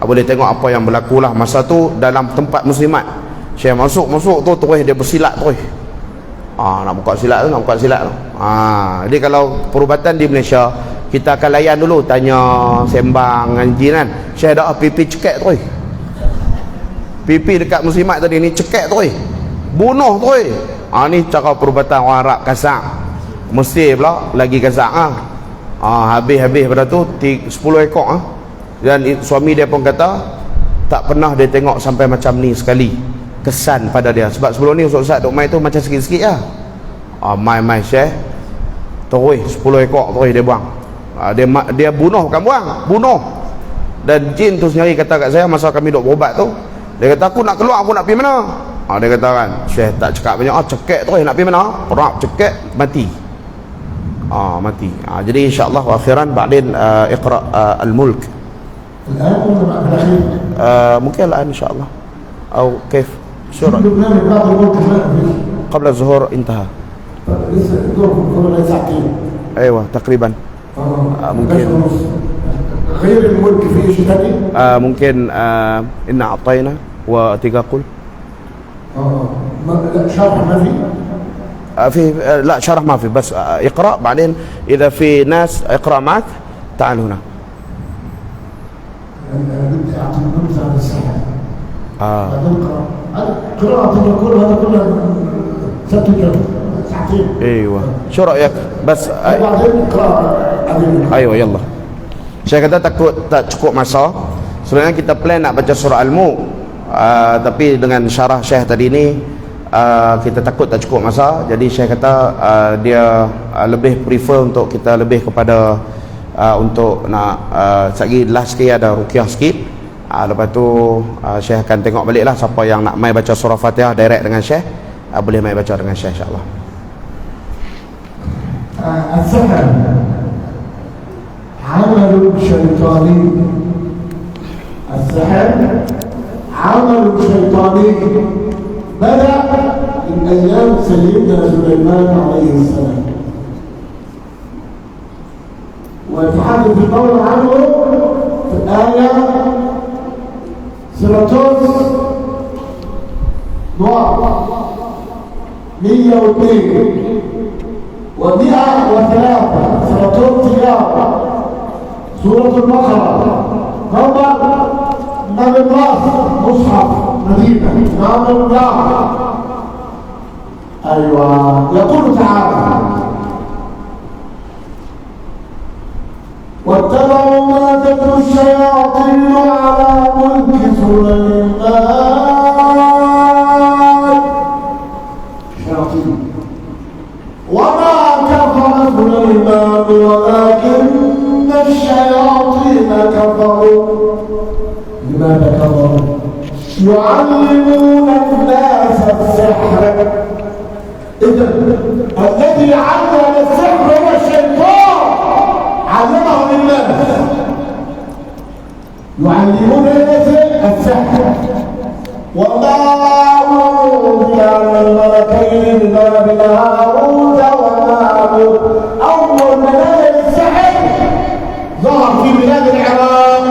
B: boleh tengok apa yang berlaku lah. Masa tu dalam tempat muslimat, Syekh masuk tu terus dia bersilat terus. Nak buka silat tu. Jadi kalau perubatan di Malaysia, kita akan layan dulu, tanya sembang dengan jin kan. Syekh dah pipi cekek terus. Pipi dekat muslimat tadi ni cekek terus. Bunuh terus. Ni cara perubatan orang Arab kasar. Mesir pula lagi kasar habis pada tu 10 ekor Dan suami dia pun kata tak pernah dia tengok sampai macam ni sekali. Kesan pada dia. Sebab sebelum ni Ustaz duk main tu macam sikit-sikit lah. Main Syekh terus 10 ekor terus dia buang. Dia bunuh, bukan bunuh. Dan jin tu sendiri kata kat saya masa kami duk berubat tu, dia kata aku nak keluar, aku nak pergi mana? Dia kata kan, Syekh tak cakap banyak, cekek terus nak pergi mana? Perak cekek mati. Mati. Jadi insya-Allah akhiran ba'din iqra al-mulk. Mungkin الآن إن شاء الله أو كيف سرعة قبل الظهور انتهى. أيوة تقريبا. ممكن
C: غير الملك في شيء ثاني.
B: ممكن إن أعطينا وتيجا قل.
C: لا شرح ما في.
B: لا شرح ما في, بس اقرأ بعدين إذا في ناس اقرأ معك تعال هنا.
C: بدي أعطي نبذة عن السحر. قراءة الكل هذا كله 6 ساعتين.
B: ايوه شو رأيك بس
C: بعدين قراءة.
B: ايوه يلا. Saya kata tak cukup masa. Sebenarnya kita plan nak baca surah Al-Mulk, tapi dengan syarah Syekh tadi ni kita takut tak cukup masa, jadi Syekh kata dia lebih prefer untuk kita lebih kepada untuk nak sekali last sikit ada ruqyah sikit. Lepas tu Syekh akan tengok balik lah siapa yang nak mai baca surah Fatihah direct dengan Syekh, boleh mai baca dengan Syekh insyaAllah.
C: السحر عمل شيطاني. السحر عمل شيطاني بدأ من أيام سيدنا سليمان عليه السلام، ويتحدث القول عنه في الآية سورة نوح 102 و103 سورة التلاوة، سورة البقرة، خبر نبي الله مصحف مدينة نبي الله. أيوة، يقول تعالى: واتبعوا ما تتلو الشياطين على ملك سليمان شياطين وما كفر سليمان ولكن الشياطين كفروا. لماذا كفروا؟ يعلمون الناس السحر. إذا الذي علم السحر هو الشيطان، علمه للناس. يعلمون الناس السحر. وما أوتي على الملكين ببابل هاروت وماروت. أول مدارس السحر ظهر في بلاد العراق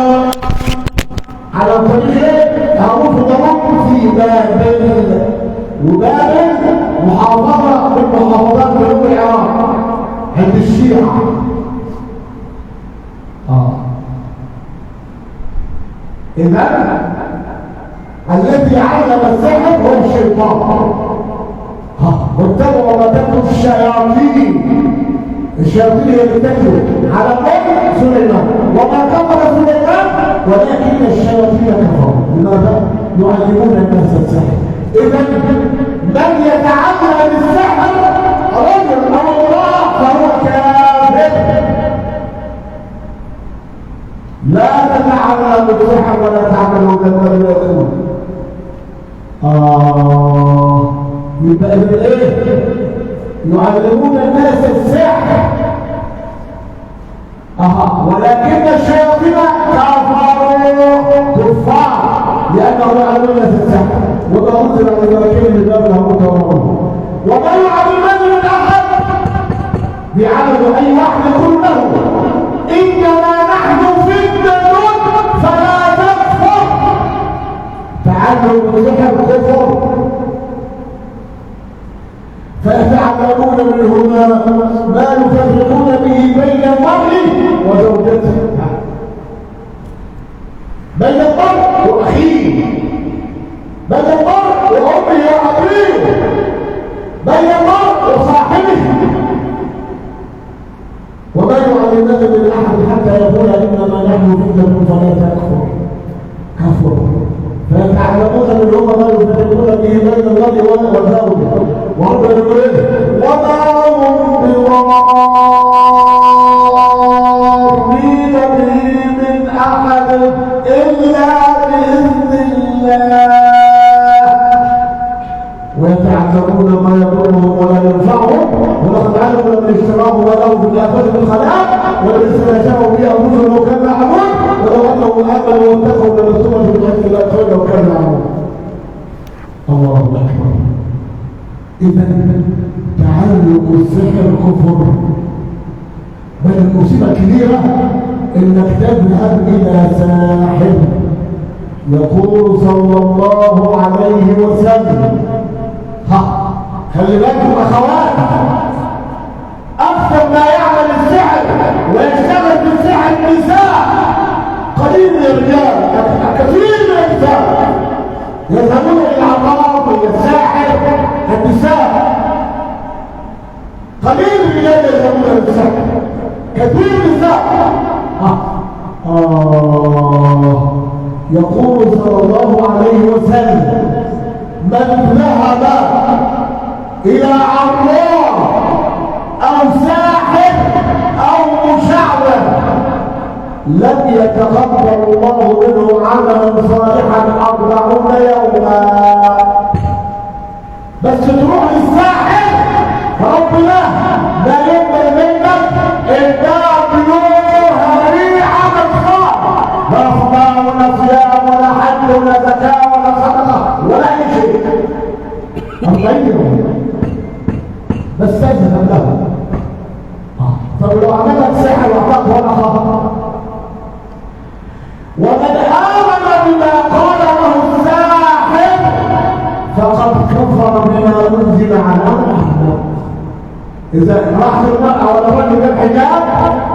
C: على طريق هاروت وماروت في بابل، وبابل محافظة من محافظات جنوب العراق عند الشيعة. إذا الذي علم السحر هو الشيطان. واتبعوا ما تتلو الشياطين. الشياطين هي اللي تتلو على ملك سليمان وما كفر سليمان ولكن الشياطين كفروا. لماذا؟ يعلمون الناس السحر. إذا من يتعلم السحر رجل أو امرأة فهو كافر. لا تتعلموا السحر ولا تعملوا كما يقول. يبقى ايه؟ يعلمون الناس السحر. ولكن الشياطين كفروا كفار لانه يعلمون الناس السحر. وما انزل على الملكين ببابل هاروت وماروت. وما يعلمان من احد بعدد اي واحد يقول له انما نحن فتنه فلا تكفر. تعلم السحر كفر. فيتعلمون منهما ما يفرقون به بين المرء وزوجته، بين المرء واخيه، بين المرء وامه وابيه، بين المرء وصاحبه. وما يعلمان من احد حتى يقول انما نحن فتنه فلا تكفر. كفر. فيتعلمون منهما ما يفرقون به بين المرء وزوجته. وهم يقولون وما هم بضارين به من احد الا باذن الله. ويتعلمون ما يضرهم ولا ينفعهم ولقد علموا من اشتراه ولو في الاخره الخلاق ولئن استاجروا به انفسهم لو كان يعلمون ولو انهم امنوا واتقوا لمسوهم في الجنه لا خير لو كانوا يعلمون. الله اكبر. إذا تعلم السحر كفر. بل المصيبة كبيرة إنك تذهب إلى ساحر. يقول صلى الله عليه وسلم خلي بالكم أخوات، أكثر ما يعمل السحر ويشتغل بالسحر النساء قليل من الرجال، كثير من النساء يذهبون إلى العقار والساحر النساء. قليل الرجال يذهبون إلى السحر، كثير النساء. يقول صلى الله عليه وسلم من ذهب إلى عرّاف أو ساحر أو مشعوذ لم يتقبل الله منه عملا صالحا 40 يوما. بس تروح للساحر ربنا لا يقبل منك إلا بيوم عمل صالح، لا صلاة ولا صيام ولا حج ولا زكاة ولا صدقة ولا أي شيء. 40 يوم بس تذهب له. طب لو عملك سحر وأعطاك ورقة، ومن آمن بما قال له الساحر فقد كفر بما أنزل على محمد. إذا راحت المرأة ولا الرجل بالحجاب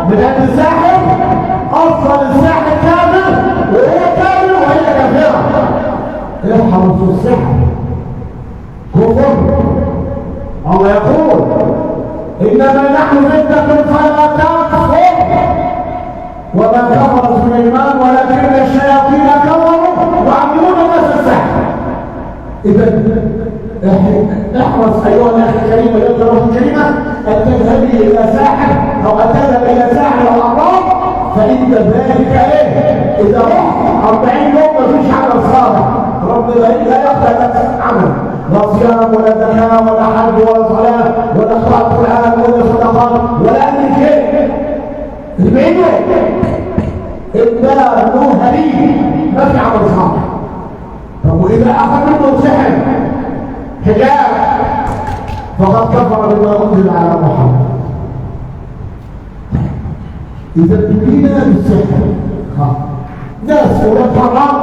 C: من عند الساحر، أصلا الساحر كافر وهو كافر وهي كافرة. احرصوا السحر كفر. الله يقول إنما نحن فتنة فلا تكفر. وما كفر سليمان ولكن الشياطين كفروا وعملون الناس السحر. إذا احرص أيها الأخ الكريم ويقرأ الكلمة أن تذهبي إلى ساحر أو أن تذهب إلى ساحر أو عرّاف، فإن ذلك إيه؟ إذا رحت 40 يوم مفيش عمل صالح، رب لا يقبل لك عمل، لا صيام ولا زكاة ولا حج ولا صلاة ولا قراءة قرآن ولا صدقات ولا أي شيء. 40 يوم إلا أنه هريب ما في عمل صالح. طب وإذا أخذ منه سحر حجاب فقد كفر بما أنزل على محمد. إذا ابتلينا بالسحر ناس ولاد حرام